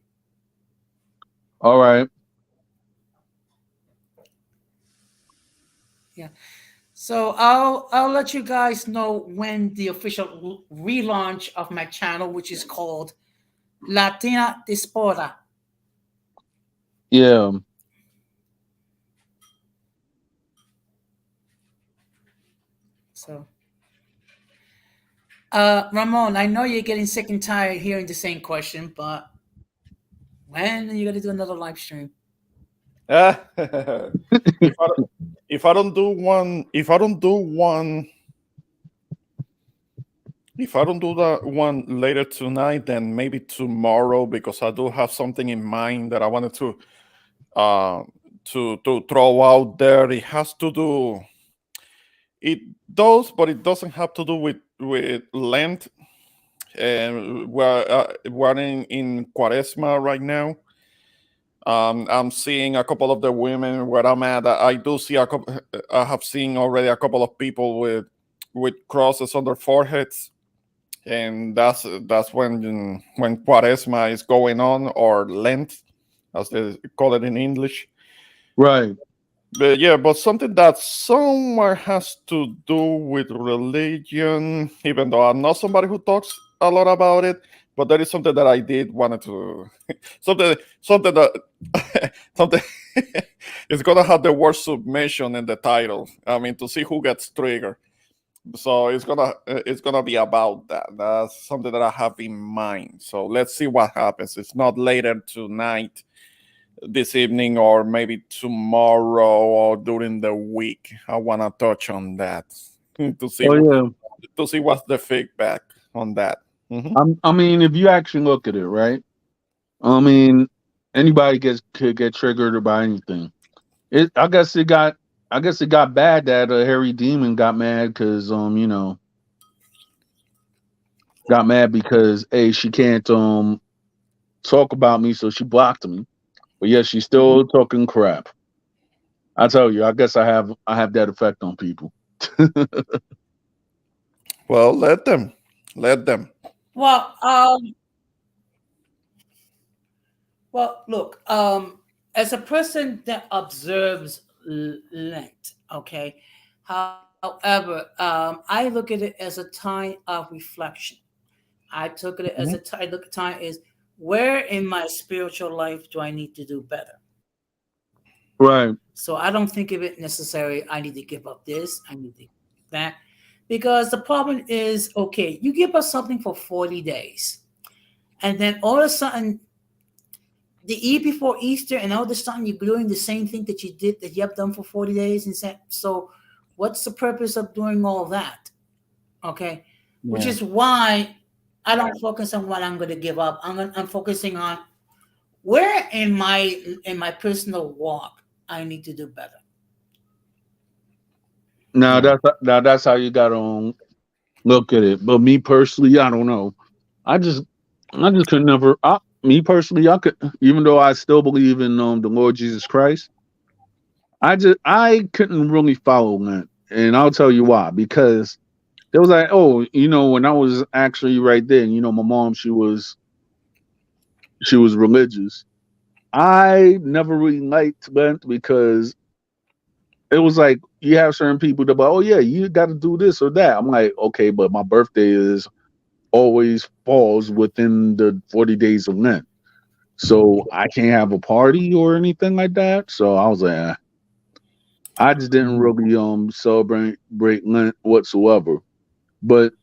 All right. Yeah. So I'll let you guys know when the official relaunch of my channel, which is called Latina Diaspora. Yeah. So Ramon, I know you're getting sick and tired hearing the same question, but when are you gonna do another live stream? if I if I don't do one, if I don't do that one later tonight, then maybe tomorrow, because I do have something in mind that I wanted uh, to throw out there. It has to do. It does, but it doesn't have to do with Lent. And we're in Quaresma right now. I'm seeing a couple of the women where I'm at. I do see a couple. I have seen already a couple of people with crosses on their foreheads, and that's when Quaresma is going on, or Lent, as they call it in English. Right. But yeah, but something that somewhere has to do with religion, even though I'm not somebody who talks a lot about it, but there is something that I did wanted to something that something it's gonna have the word submission in the title. I mean, to see who gets triggered. So it's gonna be about that. That's something that I have in mind. So let's see what happens. It's not later tonight, this evening, or maybe tomorrow or during the week. I want to touch on that Oh yeah. to see what's the feedback on that. Mhm. I mean, if you actually look at it, right? I mean, anybody could get triggered by anything. It. I guess it got bad that a hairy demon got mad because got mad because she can't talk about me, so she blocked me. But yeah, she's still talking crap. I tell you, I guess I have that effect on people. Well, let them. Well, look, as a person that observes Lent, okay. However, I look at it as a time of reflection. I took it as Mhm. I look at time is where in my spiritual life do I need to do better? Right. So I don't think of it necessary. I need to give up this. I need to that. Because the problem is, okay, you give up something for 40 days. And then all of a sudden, the eve before Easter, and all of a sudden you're doing the same thing that you did that you have done for 40 days. And so what's the purpose of doing all that? Okay. Which Yeah. is why I don't focus on what I'm going to give up. I'm focusing on where in my personal walk I need to do better. Now Yeah. that's how you gotta look at it. But me personally, I don't know. I just I just could never. Me personally, I could, even though I still believe in the Lord Jesus Christ. I couldn't really follow that, and I'll tell you why. Because it was like, oh, when I was actually right there, my mom, she was religious. I never really liked Lent because it was like you have certain people that, oh yeah, you got to do this or that. I'm like, okay, but my birthday is always falls within the 40 days of Lent. So I can't have a party or anything like that. So I was like, I just didn't Mhm. really celebrate Lent whatsoever. But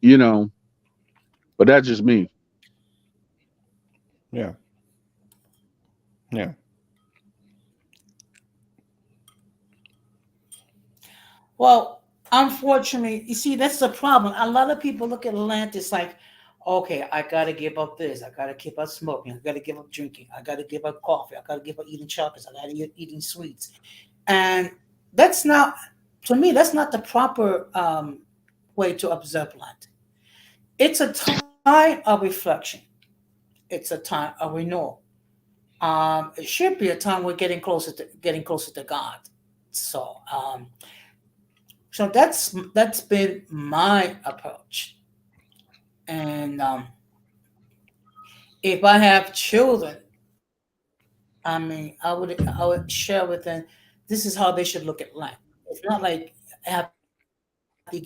you know, but that's just me. Yeah. Yeah. Well, unfortunately, you see, that's the problem. A lot of people look at Lent, it's like, okay, I got to give up this. I got to give up smoking. I got to give up drinking. I got to give up coffee. I got to give up eating chocolates. I got to give eating sweets. And that's not, to me, that's not the proper way to observe Lent. It's a time of reflection. It's a time of renewal. It should be a time we're getting closer to God. So, so that's been my approach. And if I have children, I would share with them this is how they should look at life. It's not like I have to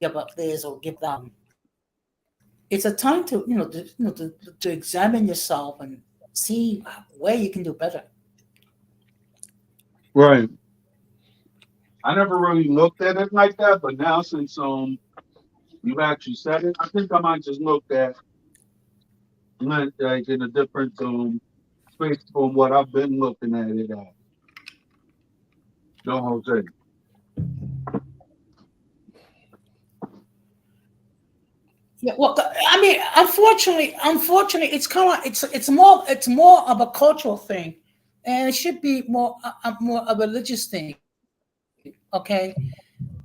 give up this or give that. It's a time to examine yourself and see where you can do better. Right. I never really looked at it like that, but now since you've actually said it, I think I might just look at Lent like in a different space from what I've been looking at it at. No, Jose. Yeah, well, I mean, unfortunately, it's more of a cultural thing, and it should be more a religious thing. Okay,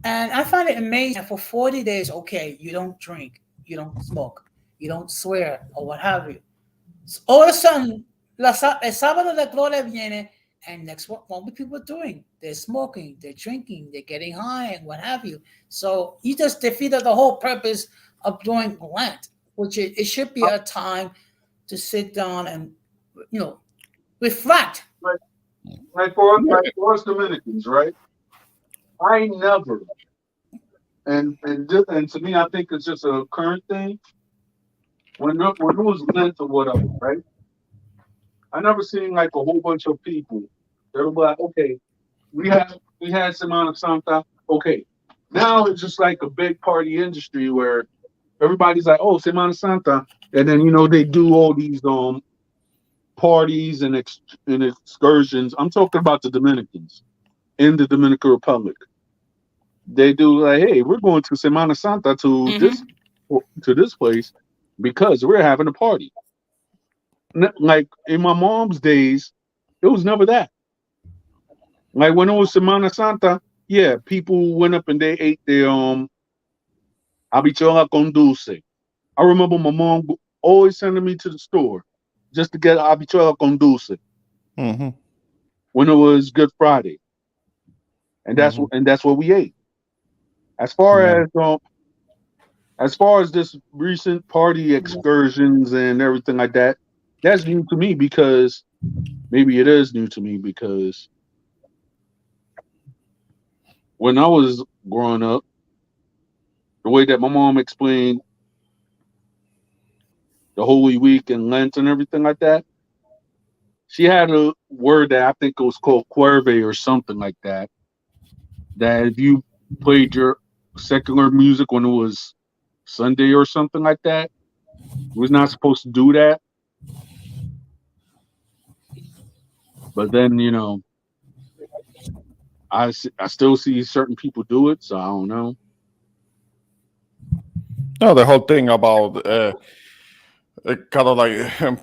and I find it amazing that for 40 days, okay, you don't drink, you don't smoke, you don't swear, or what have you. All of a sudden, el sábado de gloria viene, and next what people are doing? They're smoking, they're drinking, they're getting high, and what have you. So you just defeated the whole purpose of doing Lent, which it should be a time to sit down and you know reflect. Like, like for us Dominicans, right? I never, and to me, I think it's just a current thing. When it was Lent or whatever, right? I never seen like a whole bunch of people. They were like, okay, we had Semana Santa. Okay, now it's just like a big party industry where everybody's like, oh, Semana Santa, and then they do all these parties and excursions. I'm talking about the Dominicans in the Dominican Republic. They do like, hey, we're going to Semana Santa Hmm. to this place because we're having a party. Like in my mom's days, it was never that. Like when it was Semana Santa, yeah, people went up and they ate their habichuela con dulce. I remember my mom always sending me to the store just to get habichuela con dulce Mhm. when it was Good Friday, and that's Mhm. and that's what we ate. As far Yeah. as this recent party excursions and everything like that, that's new to me because maybe it is new to me because when I was growing up, the way that my mom explained the Holy Week and Lent and everything like that. She had a word that I think it was called cuerve or something like that. That if you played your secular music when it was Sunday or something like that, you was not supposed to do that. But then I still see certain people do it, so I don't know. No, the whole thing about kind of like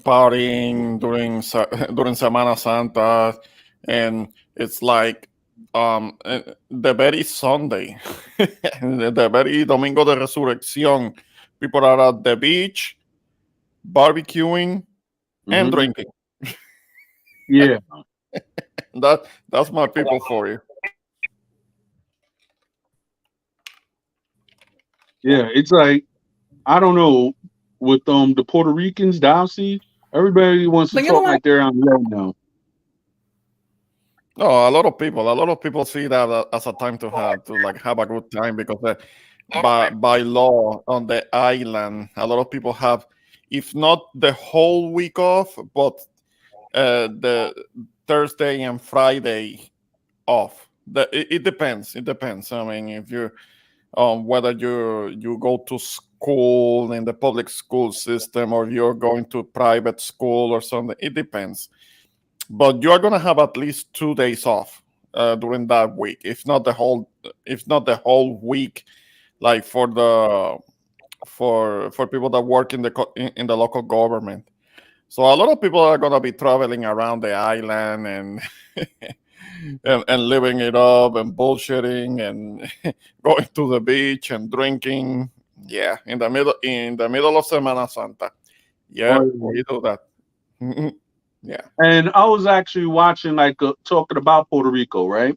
partying during Semana Santa, and it's like the very Sunday, the very Domingo de Resurrección, people are at the beach barbecuing and Hmm. drinking. Yeah, That's my people for you. yeah. It's like I don't know with the Puerto Ricans down see everybody wants to But you know talk what? like they're on the road now. No, a lot of people see that as a time to have a good time because by law on the island, a lot of people have, if not the whole week off, but the Thursday and Friday off. It depends. It depends. I mean, if you whether you go to school in the public school system or you're going to private school or something, it depends. But you are going to have at least 2 days off during that week, if not the whole week, like for people that work in the local government. So a lot of people are going to be traveling around the island and and living it up and bullshitting and going to the beach and drinking. Yeah, in the middle of Semana Santa. Yeah, Oh, we do that. Yeah. and I was actually watching like talking about Puerto Rico, right?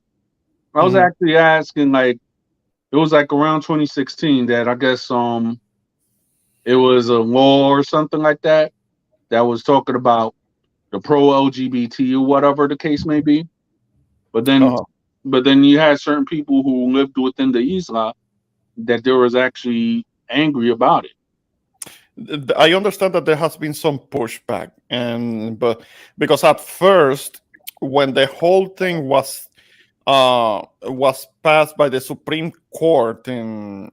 I was Mhm. actually asking like it was like around 2016 that I guess it was a law or something like that that was talking about the pro LGBT or whatever the case may be. But then Uh-huh. but then you had certain people who lived within the isla that there was actually angry about it. I understand that there has been some pushback, and but because at first, when the whole thing was passed by the Supreme Court, in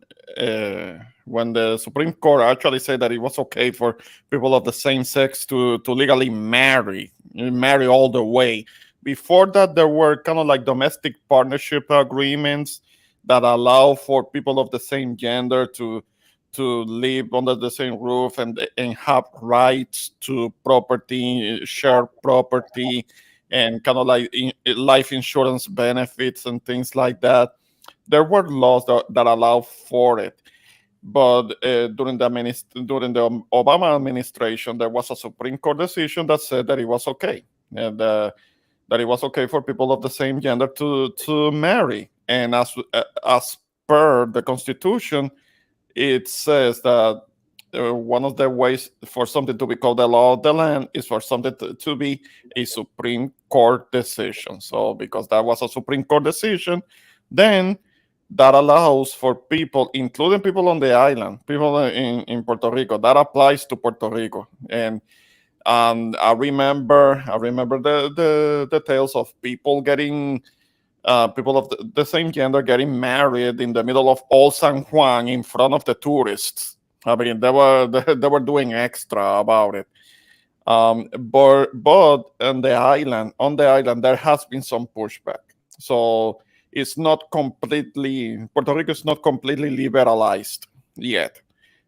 when the Supreme Court actually said that it was okay for people of the same sex to legally marry all the way. Before that, there were kind of like domestic partnership agreements that allow for people of the same gender to live under the same roof and have rights to property, share property, and kind of like life insurance benefits and things like that. There were laws that allow for it, but during the Obama administration, there was a Supreme Court decision that said that it was okay, and that it was okay for people of the same gender to marry, and as per the Constitution, it says that one of the ways for something to be called the law of the land is for something to be a Supreme Court decision. So, because that was a Supreme Court decision, then that allows for people, including people on the island, people in Puerto Rico, that applies to Puerto Rico. And I remember the tales of people getting people of the same gender getting married in the middle of Old San Juan in front of the tourists. I mean, they were doing extra about it. But on the island, there has been some pushback. So it's not completely Puerto Rico is not completely liberalized yet.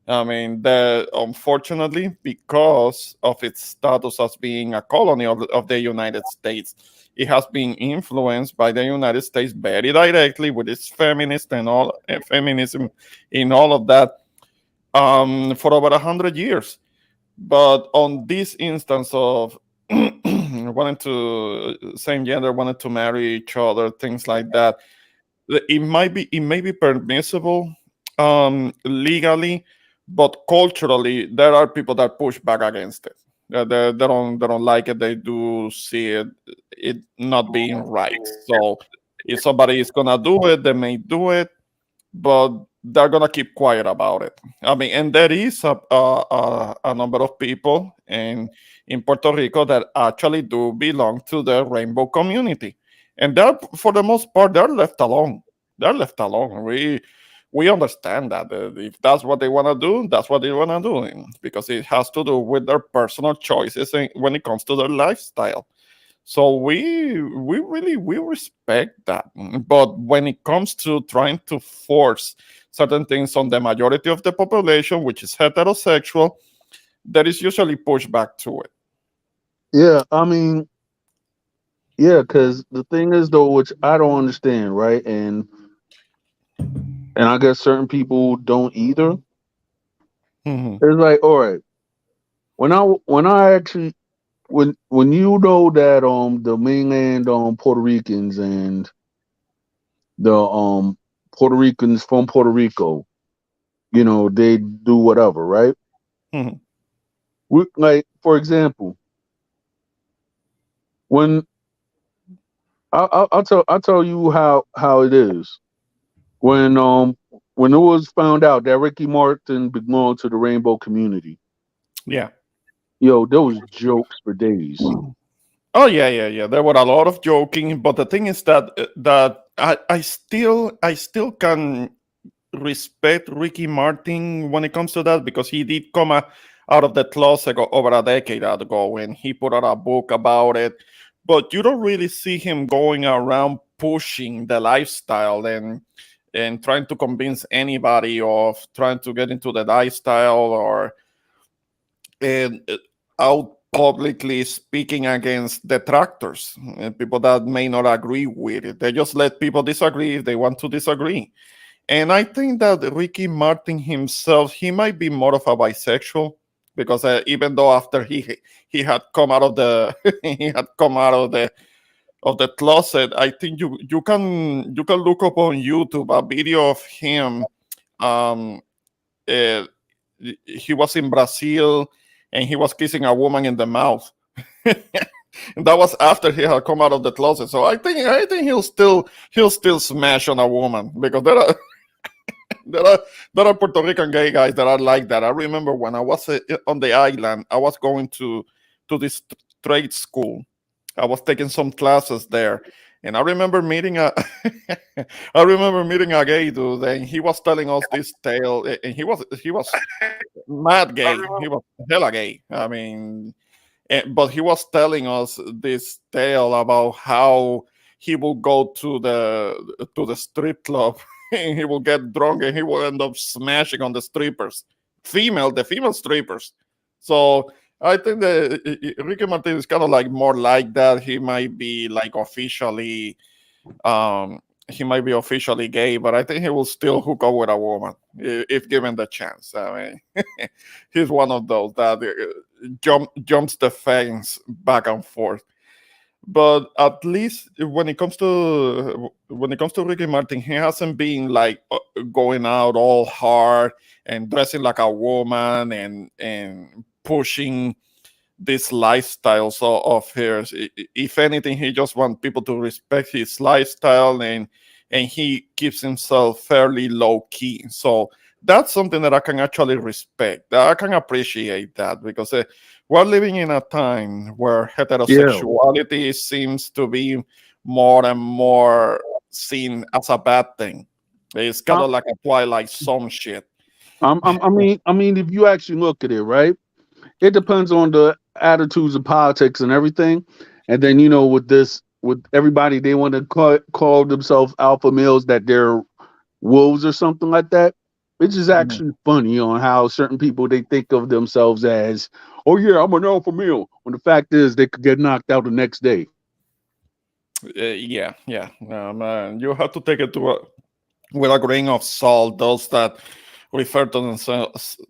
I mean, unfortunately, because of its status as being a colony of the United States, it has been influenced by the United States very directly with its feminist and all feminism in all of that for over 100 years. But on this instance of wanting to same gender wanted to marry each other, things like that, it may be permissible legally, but culturally there are people that push back against it. They don't like it. They do see it not being right. So if somebody is gonna do it, they may do it, but they're gonna keep quiet about it. I mean, and there is a number of people in Puerto Rico that actually do belong to the rainbow community, and they're, for the most part, they're left alone. They're left alone. We understand that if that's what they want to do, that's what they want to do, because it has to do with their personal choices when it comes to their lifestyle. So we really we respect that. But when it comes to trying to force certain things on the majority of the population, which is heterosexual, there is usually pushback to it. Yeah, I mean, yeah, because the thing is though, which I don't understand, right? And I guess certain people don't either. Mhm. It's like, all right, when I actually when you know that the mainland Puerto Ricans and the Puerto Ricans from Puerto Rico, they do whatever, right? Mhm. Like for example, when I'll tell you how it is. When when it was found out that Ricky Martin belonged to the Rainbow community, Yeah. yo, there was jokes for days. Oh yeah, yeah, yeah. There were a lot of joking, but the thing is that I still can respect Ricky Martin when it comes to that, because he did come out of the closet over a decade ago, and he put out a book about it. But you don't really see him going around pushing the lifestyle and trying to convince anybody of trying to get into the lifestyle, or and out publicly speaking against detractors and people that may not agree with it. They just let people disagree if they want to disagree. And I think that Ricky Martin himself, he might be more of a bisexual, because even though after he had come out of the he had come out of the closet, I think you can look up on YouTube a video of him. Um, uh, he was in Brazil and he was kissing a woman in the mouth. And that was after he had come out of the closet. So I think he'll still smash on a woman, because there are there are Puerto Rican gay guys that are like that. I remember when I was on the island, I was going to this trade school. I was taking some classes there, and I remember meeting a I remember meeting a gay dude, and he was telling us this tale, and he was mad gay. He was hella gay. I mean, but he was telling us this tale about how he will go to the strip club and he will get drunk and he will end up smashing on the strippers, the female strippers. So I think that Ricky Martin is kind of like more like that. Um he might be officially gay, but I think he will still hook up with a woman if given the chance. I mean, he's one of those that jumps the fence back and forth. But at least when it comes to Ricky Martin, he hasn't been like going out all hard and dressing like a woman and pushing these lifestyles of his. If anything, he just wants people to respect his lifestyle, and he keeps himself fairly low key. So that's something that I can actually respect. I can appreciate that, because we're living in a time where Yeah, heterosexuality seems to be more and more seen as a bad thing. It's kind I, of like a Twilight Zone shit. I mean, if you actually look at it, right, it depends on the attitudes of politics and everything. And then with everybody, they want to call themselves alpha males, that they're wolves or something like that. It's just Mhm. actually funny on how certain people, they think of themselves as, oh yeah, I'm an alpha male, when the fact is they could get knocked out the next day. Yeah, yeah. You have to take it with a grain of salt. Those that refer to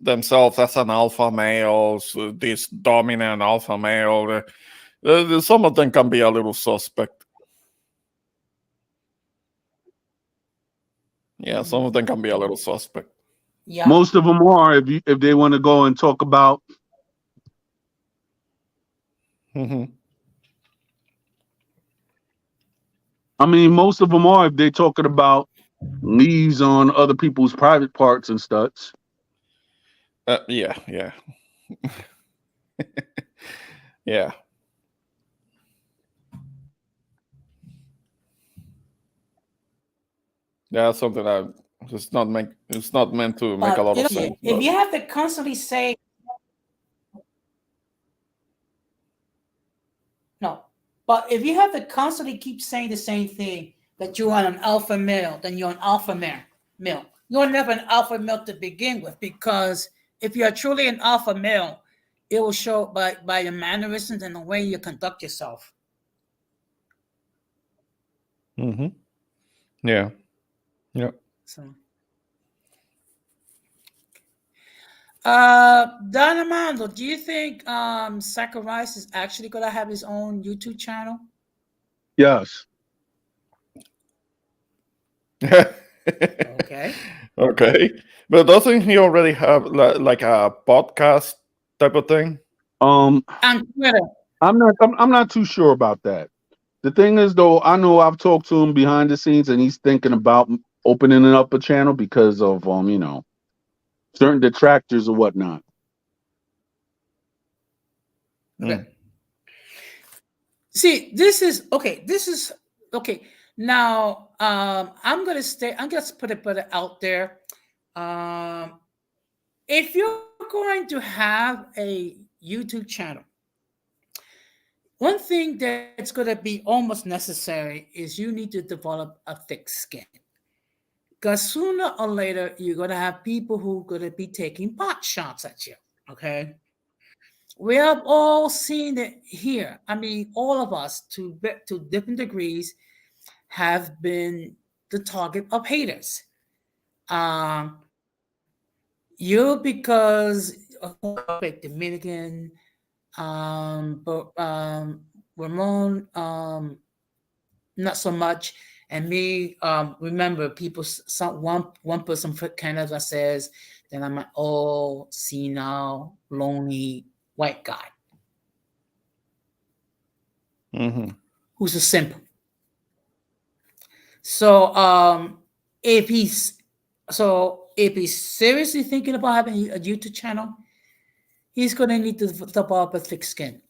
themselves as an alpha male, so this dominant alpha male, some of them can be a little suspect. Yeah, some of them can be a little suspect. Yeah. Most of them are, if they want to go and talk about. Hmm. I mean, most of them are, if they're talking about leaves on other people's private parts and stuff. Yeah, yeah, yeah. That's something that it's not meant to make a But lot you of know, sense. if But you have to constantly say no, but if you have to constantly keep saying the same thing that you are an alpha male, then you're an alpha male. You're never an alpha male to begin with, because if you are truly an alpha male, it will show by your mannerisms and the way you conduct yourself. hmm yeah, yeah. So, Don Armando, do you think Zacharias is actually gonna have his own YouTube channel? Yes. Okay. Okay, but doesn't he already have like a podcast type of thing? Um, On Twitter. I'm not too sure about that. The thing is, though, I know I've talked to him behind the scenes, and he's thinking about opening up a channel because of certain detractors or whatnot. Okay. Mm. See, this is okay. This is okay. Now, I'm gonna put it out there. Um, if you're going to have a YouTube channel, one thing that's going to be almost necessary is you need to develop a thick skin. Because sooner or later, you're going to have people who are going to be taking pot shots at you. Okay. We have all seen it here. I mean, all of us to different degrees have been the target of haters. Um, you because like Dominican, but Ramon, not so much. And me, remember people. Some one person from Canada says that I'm an old, senile, lonely white guy hmm who's a simp. So if he's if he's seriously thinking about having a YouTube channel, he's gonna need to develop a thick skin,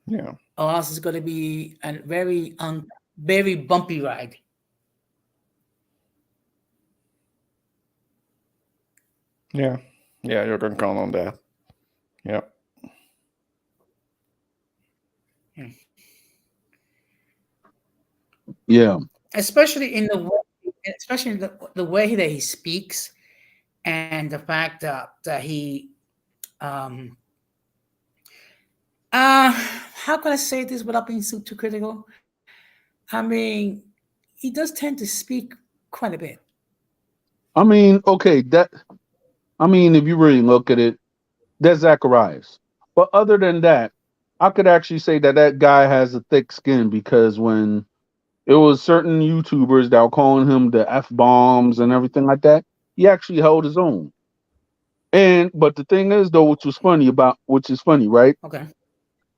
Yeah, or else it's gonna be a very bumpy ride. yeah, yeah. You can count on that. Yeah, Hmm. Yeah. Especially in the way, especially in the way that he speaks, and the fact that he um how can I say this without being too critical? I mean, he does tend to speak quite a bit. I mean, okay, if you really look at it, that's Zacharias. But other than that, I could actually say that that guy has a thick skin because when it was certain YouTubers that were calling him the F bombs and everything like that, he actually held his own. And but the thing is though, which is funny, right? Okay.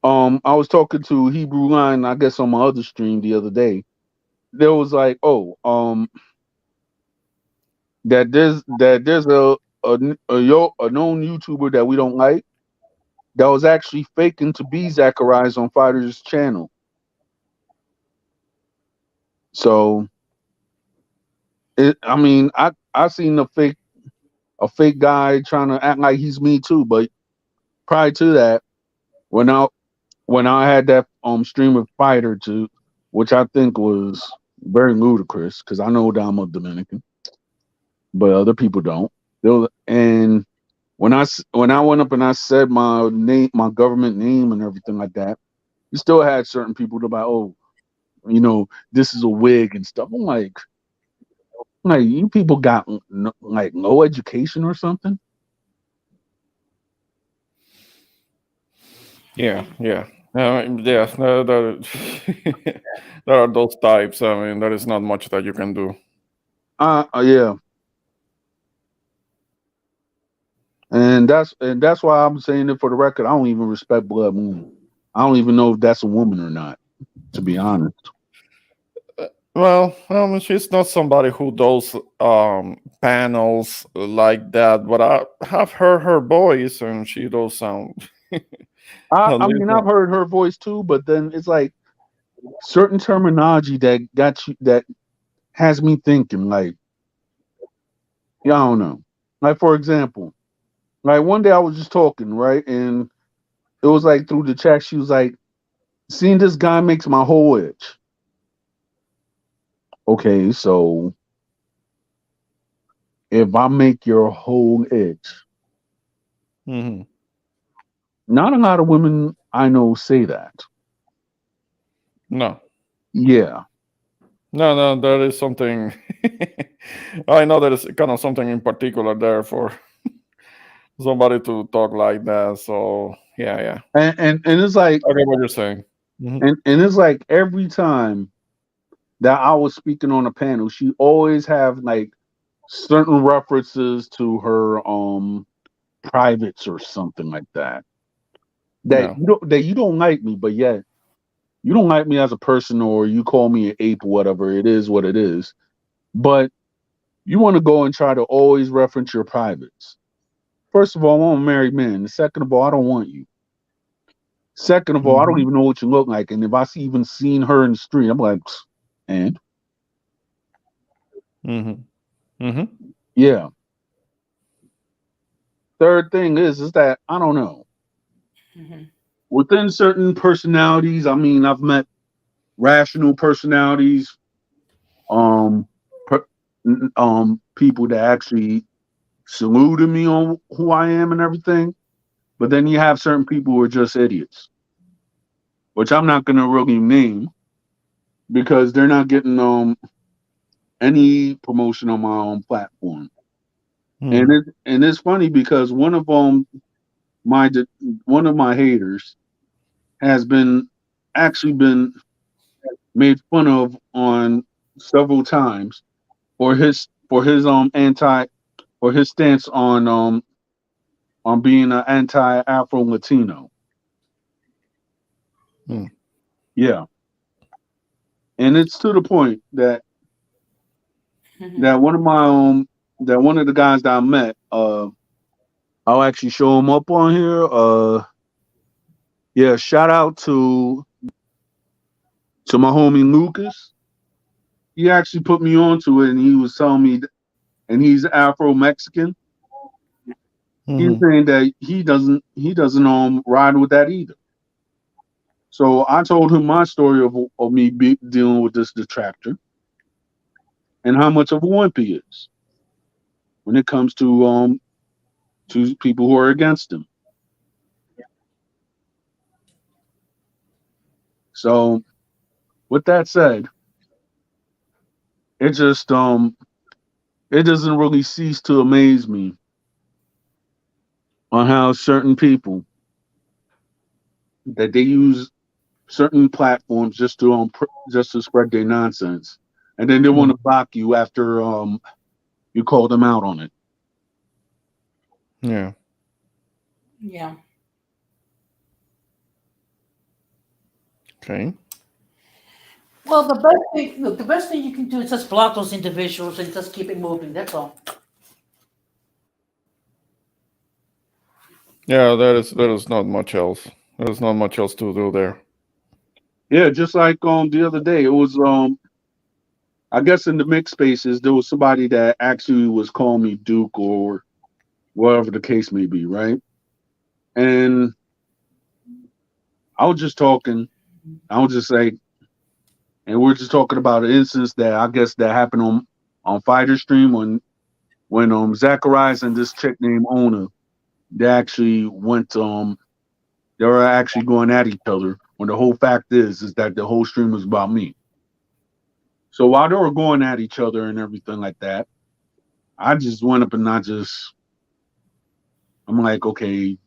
I was talking to Hebrew Line, I guess on my other stream the other day. There was like, that there's a known YouTuber that we don't like that was actually faking to be Zacharias on Fighter's channel. So I seen a fake guy trying to act like he's me too. But prior to that, when I when I had that stream of Fighter too, which I think was very ludicrous because I know that I'm a Dominican, but other people don't. And when I went up and I said my name, my government name, and everything like that, you still had certain people that like, oh, this is a wig and stuff. I'm like, you people got like no education or something. yeah, yeah. Yeah, no, there are those types. I mean, there is not much that you can do. Yeah, and that's why I'm saying it for the record. I don't even respect Blood Moon. I don't even know if that's a woman or not, to be honest. Well, she's not somebody who does panels like that, but I have heard her voice, and she does sound I, at I least. mean, I've heard her voice too, but then it's like certain terminology that got you that has me thinking. Like, yeah, I don't know. Like for example, like one day I was just talking, right, and it was like through the chat. She was like, "Seeing this guy makes my whole itch." Okay, so if I make your whole itch, Hmm. not a lot of women I know say that. No, Yeah, no, there is something. I know there is kind of something in particular there for somebody to talk like that. So yeah, and it's like I get what you're saying. Hmm. and it's like every time that I was speaking on a panel, she always have like certain references to her privates or something like that. Yeah. That you don't like me, but yet you don't like me as a person, or you call me an ape or whatever. It is what it is. But you want to go and try to always reference your privates. First of all, I'm a married man. Second of all, I don't want you. Second of all, I don't Hmm. even know what you look like. And if I see, even seen her in the street, I'm like, "Psst," and Hmm. Hmm. yeah. Third thing is that I don't know. Mhm. Within certain personalities, I mean, I've met rational personalities, um, per, people that actually saluted me on who I am and everything. But then you have certain people who are just idiots, which I'm not gonna really name because they're not getting any promotion on my own platform. And Hmm. it's funny because my one of my haters has been actually been made fun of on several times for his anti for his stance on being an anti Afro Latino. Hmm. Yeah, and it's to the point Mhm. that that one of the guys that I met, I'll actually show him up on here. Yeah, shout out to my homie Lucas. He actually put me onto it, and he was telling me, and he's Afro Mexican. He's Hmm. saying that he doesn't ride with that either. So I told him my story of me dealing with this detractor and how much of a wimp he is when it comes to people who are against him. So with that said, it just it doesn't really cease to amaze me on how certain people that they use certain platforms just to just to spread their nonsense, and then they want to Hmm. block you after you call them out on it. Yeah. Yeah. Okay. Well, the best thing, look, the best thing you can do is just block those individuals and just keep it moving. That's all. Yeah, there is not much else. There's not much else to do there. Yeah, just like the other day, it was I guess in the mixed spaces there was somebody that actually was calling me Duke or whatever the case may be, right? And I was just talking. I was just like, and we're just talking about an instance that I guess that happened on Fighter Stream when Zacharias and this chick named Ona they actually went they were actually going at each other. When the whole fact is that the whole stream was about me. So while they were going at each other and everything like that, I just went up and I'm like, okay,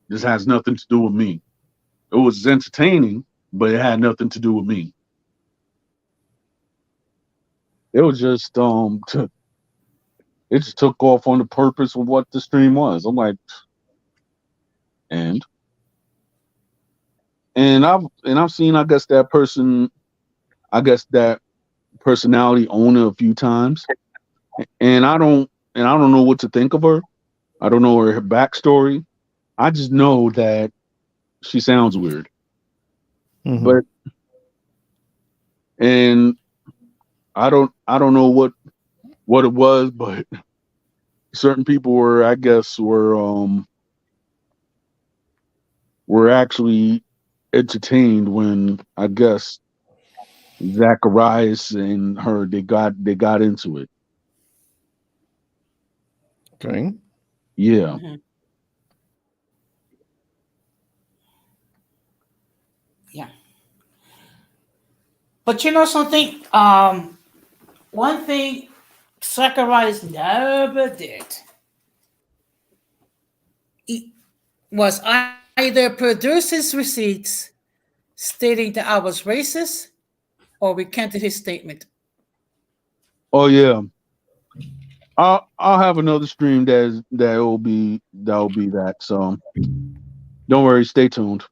this has nothing to do with me. It was entertaining, but it had nothing to do with me. It was just it just took off on the purpose of what the stream was. I'm like, and and I've seen I guess that person I guess that personality owner a few times, and I don't know what to think of her. I don't know her backstory. I just know that she sounds weird. Mhm. But and I don't know what it was, but certain people were, I guess, were actually entertained when, I guess, Zacharias and her, they got into it. Okay. Yeah. Mhm. Yeah. But you know something? One thing Zacharias never did he was either produce his receipts stating that I was racist or recanted his statement. Oh yeah. I'll have another stream that'll be that. So don't worry, stay tuned.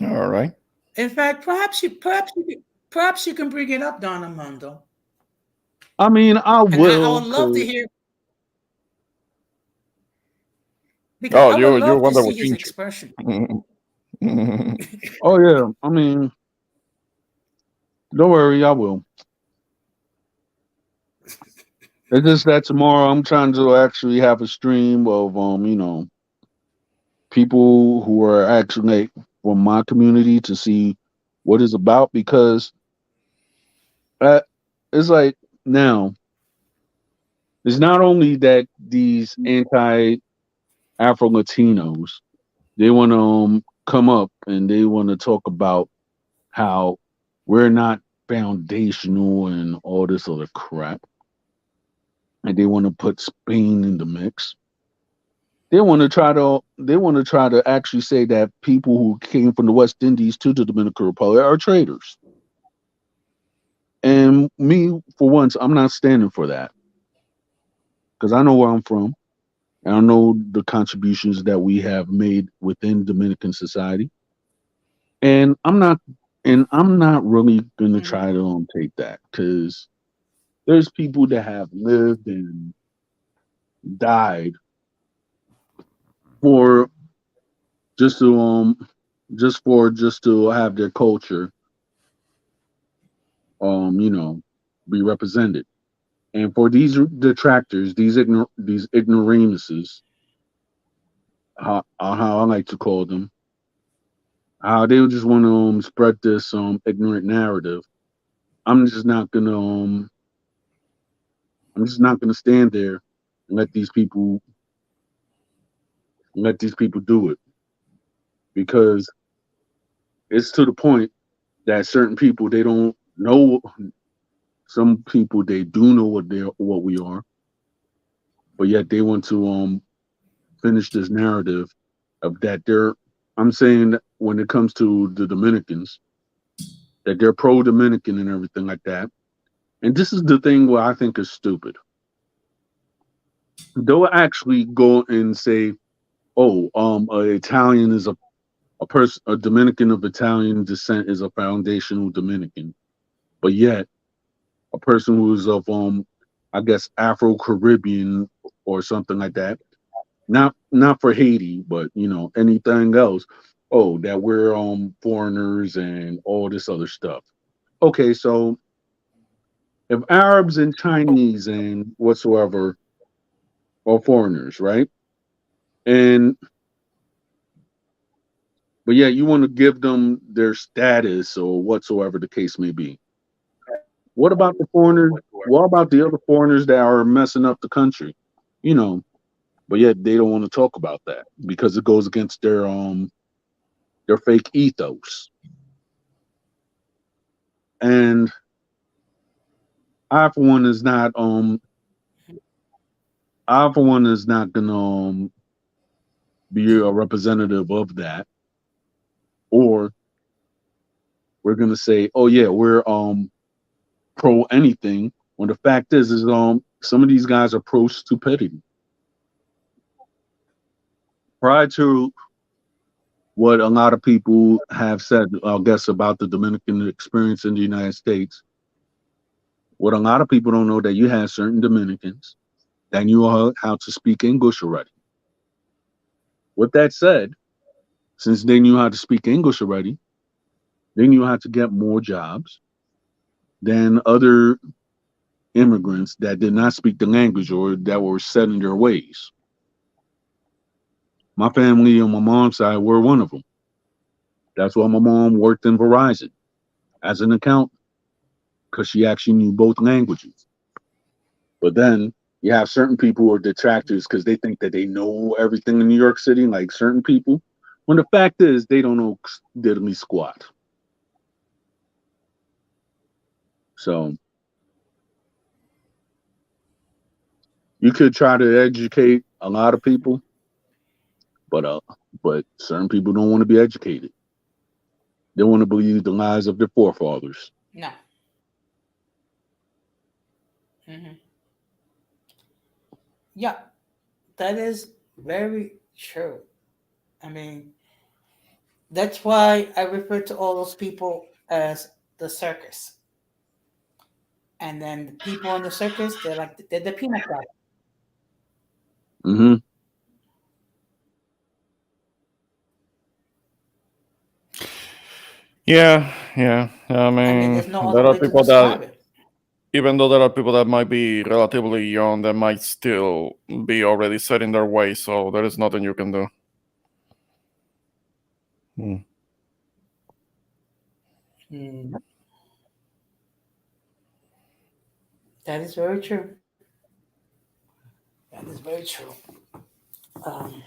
All right. In fact, perhaps you can bring it up, Don Armando, I mean, I and I will, would love to cause hear because Oh, I would you love to wonder see what his change. expression. oh yeah. I mean, don't worry, I will. It's just that tomorrow I'm trying to actually have a stream of people who are actually from my community to see what it's about because uh, it's like now it's not only that these anti Afro Latinos they want to come up and they want to talk about how we're not foundational and all this other crap, and they want to put Spain in the mix. They want to try to actually say that people who came from the West Indies to the Dominican Republic are traitors. And me, for once, I'm not standing for that because I know where I'm from. And I know the contributions that we have made within Dominican society, and I'm not really gonna Mhm. try to take that because there's people that have lived and died for just to just to have their culture you know be represented. And for these detractors, these ignoramuses, how I like to call them, how they just want to spread this ignorant narrative. I'm just not gonna I'm just not gonna stand there and let these people do it because it's to the point that certain people they don't know. Some people they do know what we are, but yet they want to finish this narrative of that they're. I'm saying that when it comes to the Dominicans, that they're pro Dominican and everything like that. And this is the thing where I think is stupid. They'll actually go and say, "Oh, a Italian is a Dominican of Italian descent is a foundational Dominican," but yet a person who's of I guess Afro Caribbean or something like that, not for Haiti, but anything else. Oh, that we're foreigners and all this other stuff. Okay, so if Arabs and Chinese and whatsoever are foreigners, right? And but yeah, you want to give them their status or whatsoever the case may be. What about the foreigners? What about the other foreigners that are messing up the country? You know, but yet they don't want to talk about that because it goes against their fake ethos. And I for one is not I for one is not gonna be a representative of that, or we're gonna say, oh yeah, we're pro anything when the fact is some of these guys are pro stupidity. Prior to what a lot of people have said, I guess, about the Dominican experience in the United States. What a lot of people don't know that you have certain Dominicans that knew how to speak English already. With that said, since they knew how to speak English already, they knew how to get more jobs than other immigrants that did not speak the language or that were set in their ways. My family on my mom's side were one of them. That's why my mom worked in Verizon as an accountant because she actually knew both languages. But then you have certain people who are detractors because they think that they know everything in New York City, like certain people, when the fact is they don't know diddly squat. So you could try to educate a lot of people, but certain people don't want to be educated. They want to believe the lies of their forefathers. No. Mm-hmm. Yeah, that is very true. I mean, that's why I refer to all those people as the circus. And then the people in the circus, they're the peanut gallery. Hmm. Yeah, yeah. I I mean, mean, there's no other there are way to people that, describe it. even though there are people that might be relatively young, that might still be already set in their ways. So there is nothing you can do. Hmm. Mm, that is very true. That is very true. Um,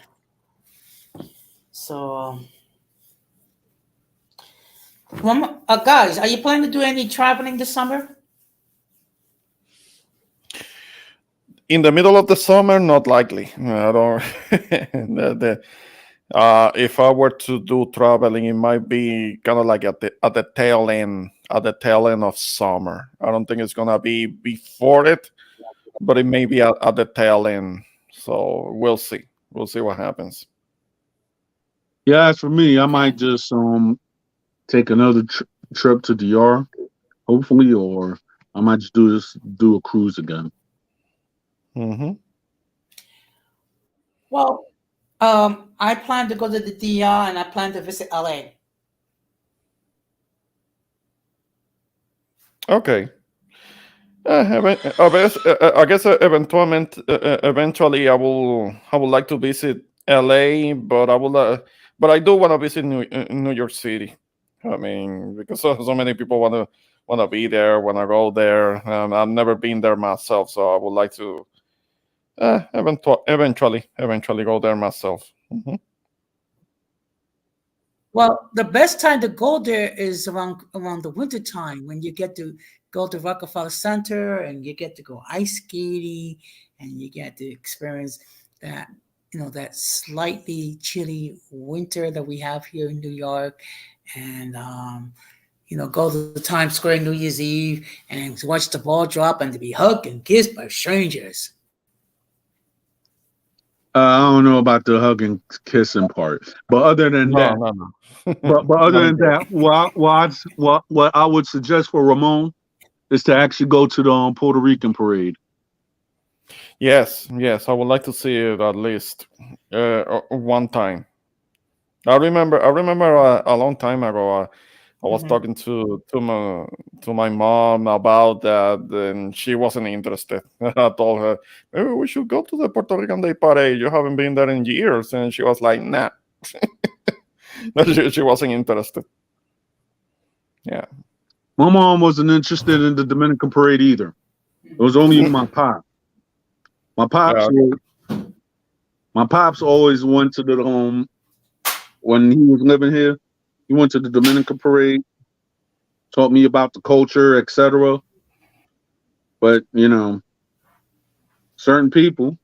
so, guys, are you planning to do any traveling this summer? In the middle of the summer, not likely. I don't. If I were to do traveling, it might be kind of like at the tail end, of summer. I don't think it's gonna be before it, but it may be at the tail end. So we'll see. We'll see what happens. Yeah, as for me, I Okay. might just take another trip to DR, hopefully, or I might just do a cruise again. Hmm. Well, I plan to go to the DR and I plan to visit LA. Okay. I guess eventually I would like to visit LA, but I do want to visit New York City. I mean, because so many people want to be there, want to go there. I've never been there myself, so I would like to eventually go there myself. Hmm. Well, the best time to go there is around the winter time when you get to go to Rockefeller Center and you get to go ice skating and you get to experience that that slightly chilly winter that we have here in New York, and go to Times Square New Year's Eve and to watch the ball drop and to be hugged and kissed by strangers. I don't know about the hugging, kissing part, but other than No, that, no, no. but other Not than again. that, what I would suggest for Ramon is to actually go to the Puerto Rican parade. Yes, yes, I would like to see it at least one time. I remember a long time ago. I was Mhm. talking to my mom about that, and she wasn't interested. I told her, maybe we should go to the Puerto Rican Day Parade. You haven't been there in years, and she was like, nah. No, she wasn't interested. Yeah. My mom wasn't interested in the Dominican parade either. It was only my pop. My pops, Yeah. were- my pops always went to the when he was living here. He went to the Dominican parade, taught me about the culture, etc. But certain people,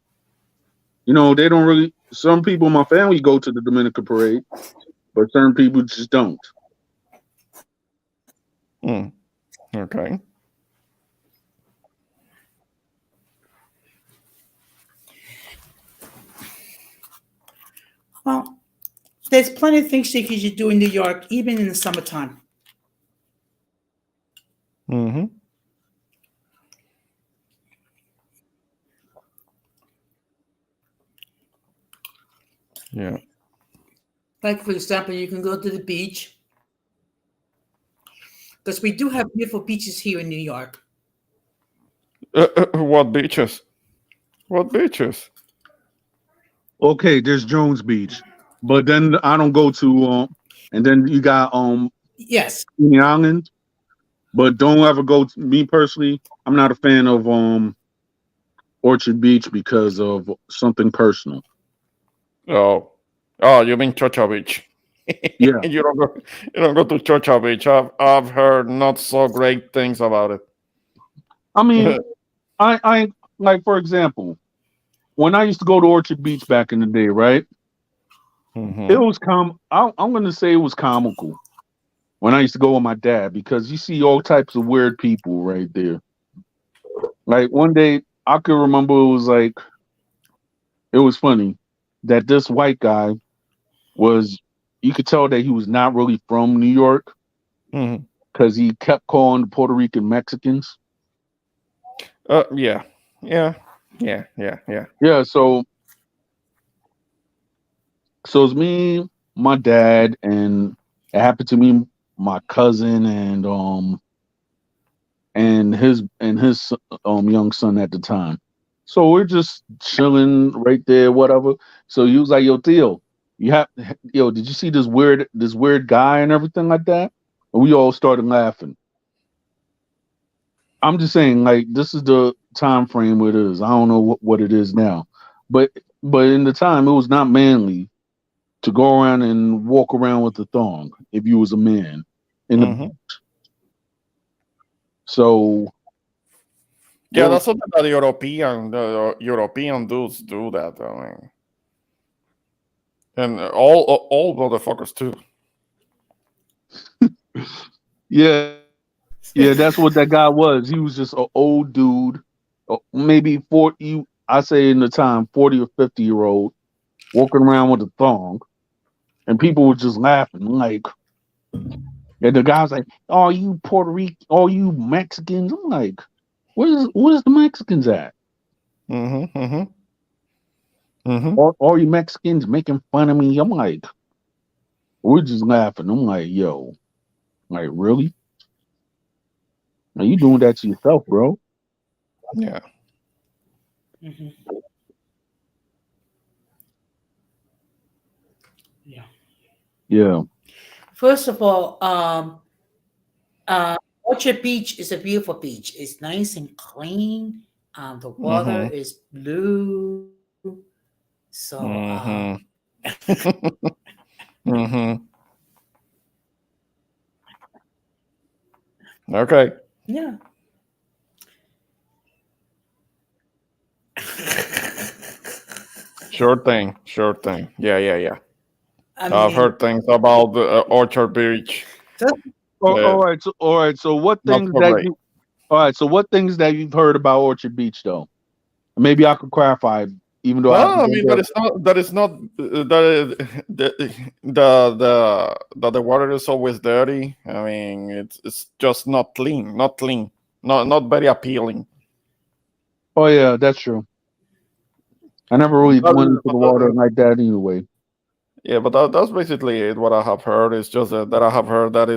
they don't really. Some people in my family go to the Dominican parade, but certain people just don't. Mm, okay. Well, There's plenty of things that you should do in New York, even in the summertime. Mm-hmm. Yeah. Like, for example, you can go to the beach because we do have beautiful beaches here in New York. What beaches? What beaches? Okay, there's Jones Beach, but then I don't go to and then you got Yes. Coney Island, but don't ever go to me personally. I'm not a fan of Orchard Beach because of something personal. Oh, oh, you mean Chocha Beach? Yeah. you don't go. You don't go to Chocha Beach. I've heard not so great things about I mean, it. I like for example, when I used to go to Orchard Beach back in the day, right? It Mm-hmm. was I'm gonna say it was comical when I used to go with my dad because you see all types of weird people right there. Like one day, I could remember it was funny that this white guy was. You could tell that he was not really from New York Mm-hmm. because he kept calling the Puerto Rican Mexicans. Yeah, yeah, yeah, yeah, yeah. Yeah, so it's me, my dad, and it happened to me, my cousin, and his young son at the time. So we're just chilling right there, whatever. So he was like, "Yo, Theo, did you see this weird guy and everything like that?" And we all started laughing. I'm just saying, like, this is the time frame where it is. I don't know what it is now, but but in the time, it was not manly to go around and walk around with a thong if you was a man. In the Mm-hmm. so it Yeah, was that's something that the European dudes do that. I mean, and all motherfuckers too. yeah, yeah, that's what that guy was. He was just an old dude, maybe 40. I say in the time 40 or 50-year-old walking around with a thong, and people were just laughing like. And the guy was like, "Oh, you Puerto Rican, oh, you Mexicans." I'm like, "Where's the Mexicans at? Mm-hmm. Mm-hmm. Mm-hmm. All you Mexicans making fun of me?" I'm like, we're just laughing. I'm like, "Yo, like really? Are you doing that to yourself, bro?" Yeah. Mhm. Yeah. Yeah. First of all, Orchard Beach is a beautiful beach. It's nice and clean. The water Mm-hmm. is blue. So, Mm-hmm. Mm-hmm. Okay. yeah. Sure thing. Sure thing. Yeah, yeah, yeah. I I've mean, heard things about the Orchard Beach. just Uh, All right. So what Not things so that great. you? All right. So what things that you've heard about Orchard Beach though? Maybe I could clarify, even though I Well, haven't I been mean there. that is not the water is always dirty. I mean, it's just not clean, not clean, not very appealing. Oh yeah, that's true. I never really But, went into the but water like that anyway. yeah, but that's basically it. What I have heard is just that I have heard that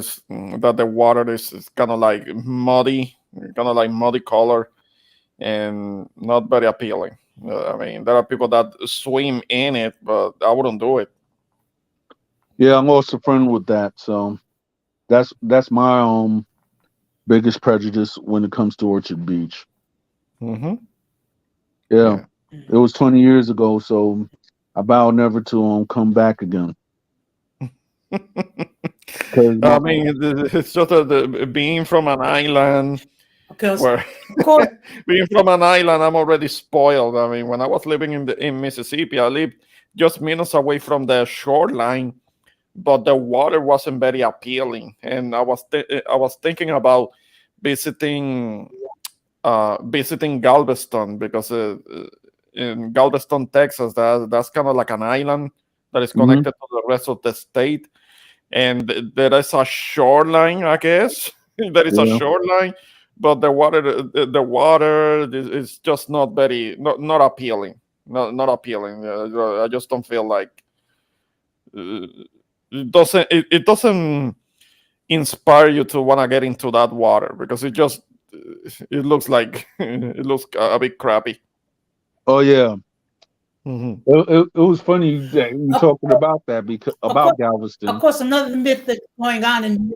that the water is kind of like muddy color and not very appealing. I mean, there are people that swim in it, but I wouldn't do it. Yeah, I'm also friend with that. So that's my biggest prejudice when it comes to Orchard Beach. Hmm. Yeah, Yeah. it was 20 years ago, so I vow never to come back again. Cause my I mean, it's just being from an island because, where of course, being from an island, I'm already spoiled. I mean, when I was living in Mississippi, I lived just minutes away from the shoreline, but the water wasn't very appealing, and I was thinking about visiting visiting Galveston because in Galveston, Texas, that's kind of like an island that is Hmm. connected to the rest of the state, and there is a shoreline, I guess. There is a Yeah. shoreline, but the water is just not very, not appealing. Not appealing. I just don't feel like uh, it doesn't inspire you to want to get into that water because it looks like it looks a bit crappy. Oh yeah. Hmm. It was funny that you Of, talking about that because of about course, of Galveston. course, another myth that's going on in.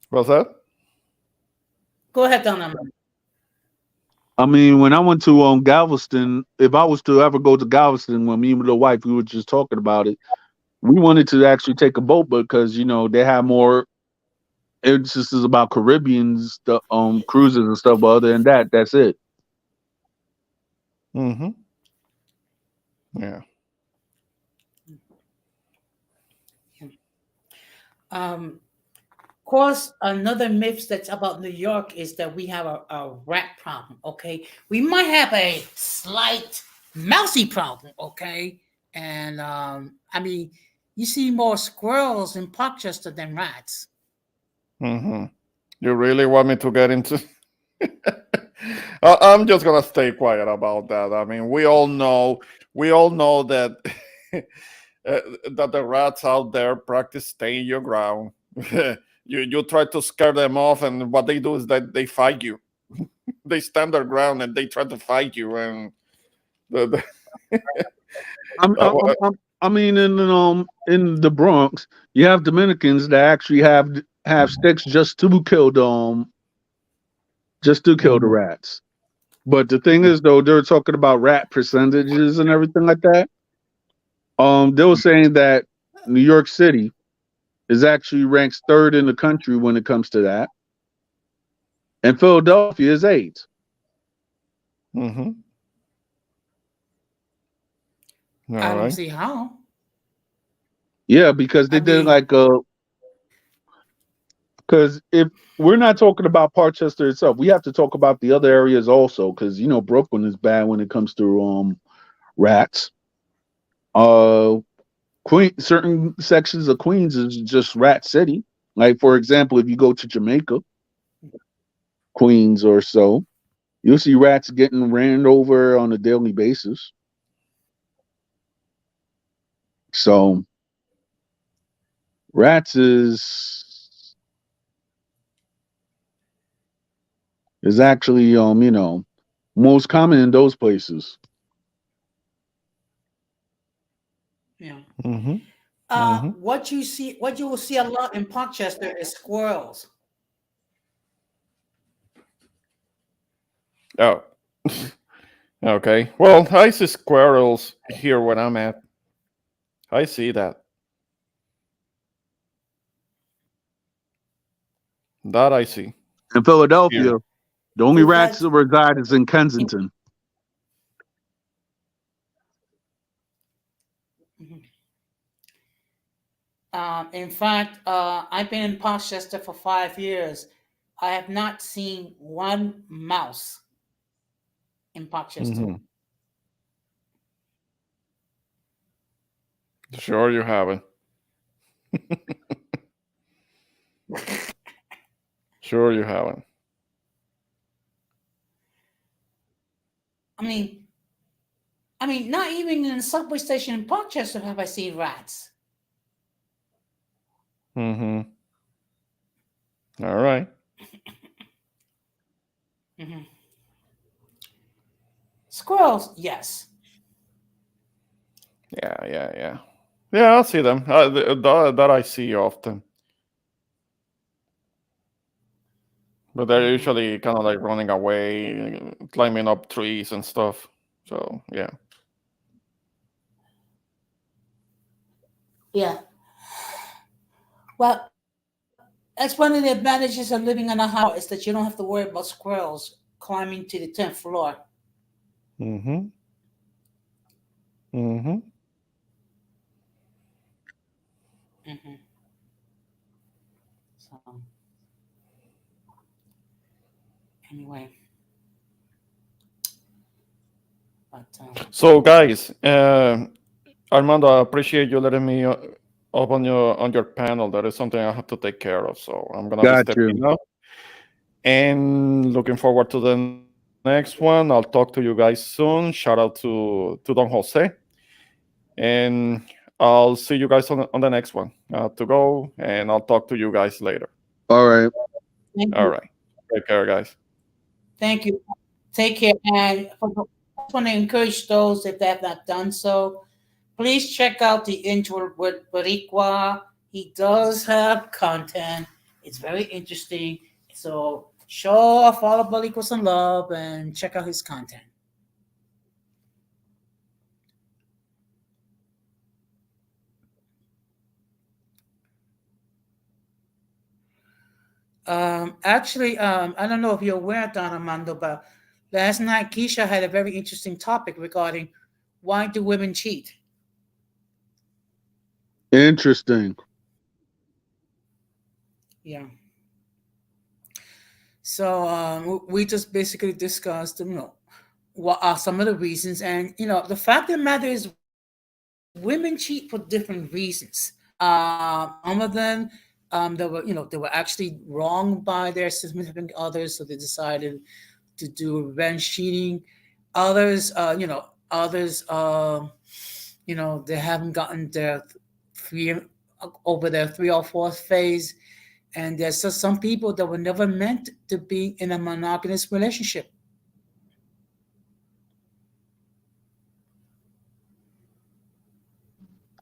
What's that? Go ahead, Don Armando. I mean, when I went to Galveston, if I was to ever go to Galveston, when me and the wife we were just talking about it, we wanted to actually take a boat because they have more. It just is about Caribbeans, the cruises and stuff. But other than that, that's it. Hmm. Yeah. Of course, another myth that's about New York is that we have a rat problem. Okay, we might have a slight mousy problem. Okay, and I mean, you see more squirrels in Parkchester than rats. Hmm. You really want me to get into? I'm just gonna stay quiet about that. I mean, we all know that that the rats out there practice staying your ground. You try to scare them off, and what they do is that they fight you. They stand their ground and they try to fight you. And the, I'm, I'm, uh, I'm, I'm- I mean, in the Bronx, you have Dominicans that actually have sticks just to kill the mhm, rats. But the thing is, though, they're talking about rat percentages and everything like that. They were saying that New York City is actually ranks third in the country when it comes to that, and Philadelphia is eighth. mhm. I All don't right. see how. Yeah, because I they did mean, like because if we're not talking about Parkchester itself, we have to talk about the other areas also. Because Brooklyn is bad when it comes to rats. Uh, certain sections of Queens is just rat city. Like for example, if you go to Jamaica, Queens or so, you'll see rats getting ran over on a daily basis. So rats is actually most common in those places. yeah. Mhm, mhm. What you will see a lot in Parkchester is squirrels. Oh, okay. Well, I see squirrels here where I'm at. I see that. That I see In here. Philadelphia, the only In rats fact, that reside is in Kensington. I've been in Parkchester for 5 years. I have not seen one mouse in Parkchester. Hmm. Sure, you haven't. Sure, you haven't. I mean, not even in the subway station in Parkchester have I seen rats. Hmm. All right. Mhm. Squirrels, yes. Yeah, yeah, yeah. Yeah, I see them. That I see often. But they're Mhm. usually kind of like running away, climbing up trees and stuff. So, yeah. Yeah. Well, that's one of the advantages of living in a house is that you don't have to worry about squirrels climbing to the 10th floor. Mm-hmm. Mm-hmm. Hmm. So, anyway. But So, guys, Armando, I appreciate you letting me up on your panel. That is something I have to take care of. So I'm gonna be Got stepping you. out and looking forward to the next one. I'll talk to you guys soon. Shout out to Don Jose, and I'll see you guys on the next one. To go, and I'll talk to you guys later. All right. thank All you. right, take care, guys. Thank you. Take care. And I just want to encourage those if they have not done so, please check out the intro with Boricua. He does have content. It's very interesting. So show follow Boricua some love and check out his content. Actually, I don't know if you're aware, Don Armando, but last night Keisha had a very interesting topic regarding why do women cheat? Interesting. Yeah. So we just basically discussed, what are some of the reasons, and the fact of the matter is, women cheat for different reasons. Some of them, they were actually wronged by their significant others, so they decided to do revenge cheating. Others, they haven't gotten their three over their three or fourth phase, and there's just some people that were never meant to be in a monogamous relationship.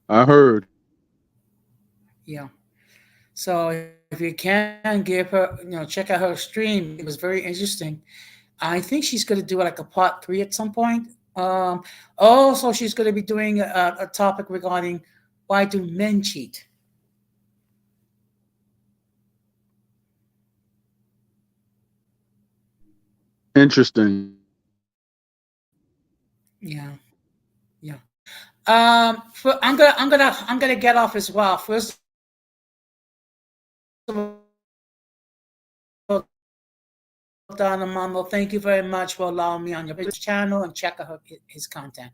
I heard. Yeah. So if you can give her, check out her stream. It was very interesting. I think she's going to do like a part 3 at some point. Also, she's going to be doing a topic regarding why do men cheat. Interesting. Yeah, yeah. I'm gonna get off as well. First of all, Don Armando, thank you very much for allowing me on your channel and check out his content.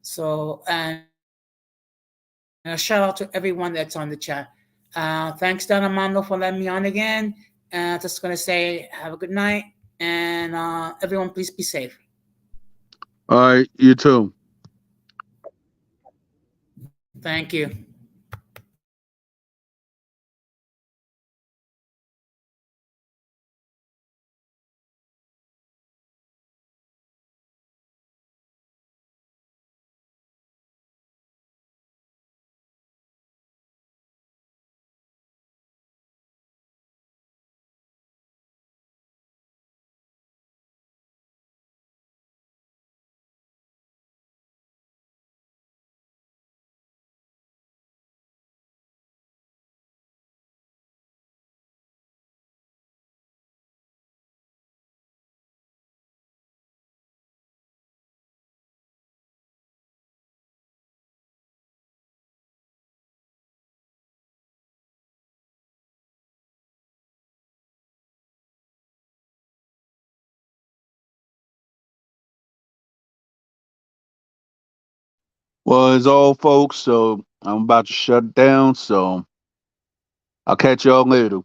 So, and a shout out to everyone that's on the chat. Thanks, Don Armando, for letting me on again. Just gonna say have a good night, and everyone please be safe. All right. You too. Thank you. Well, it's all folks. So I'm about to shut down. So I'll catch y'all later.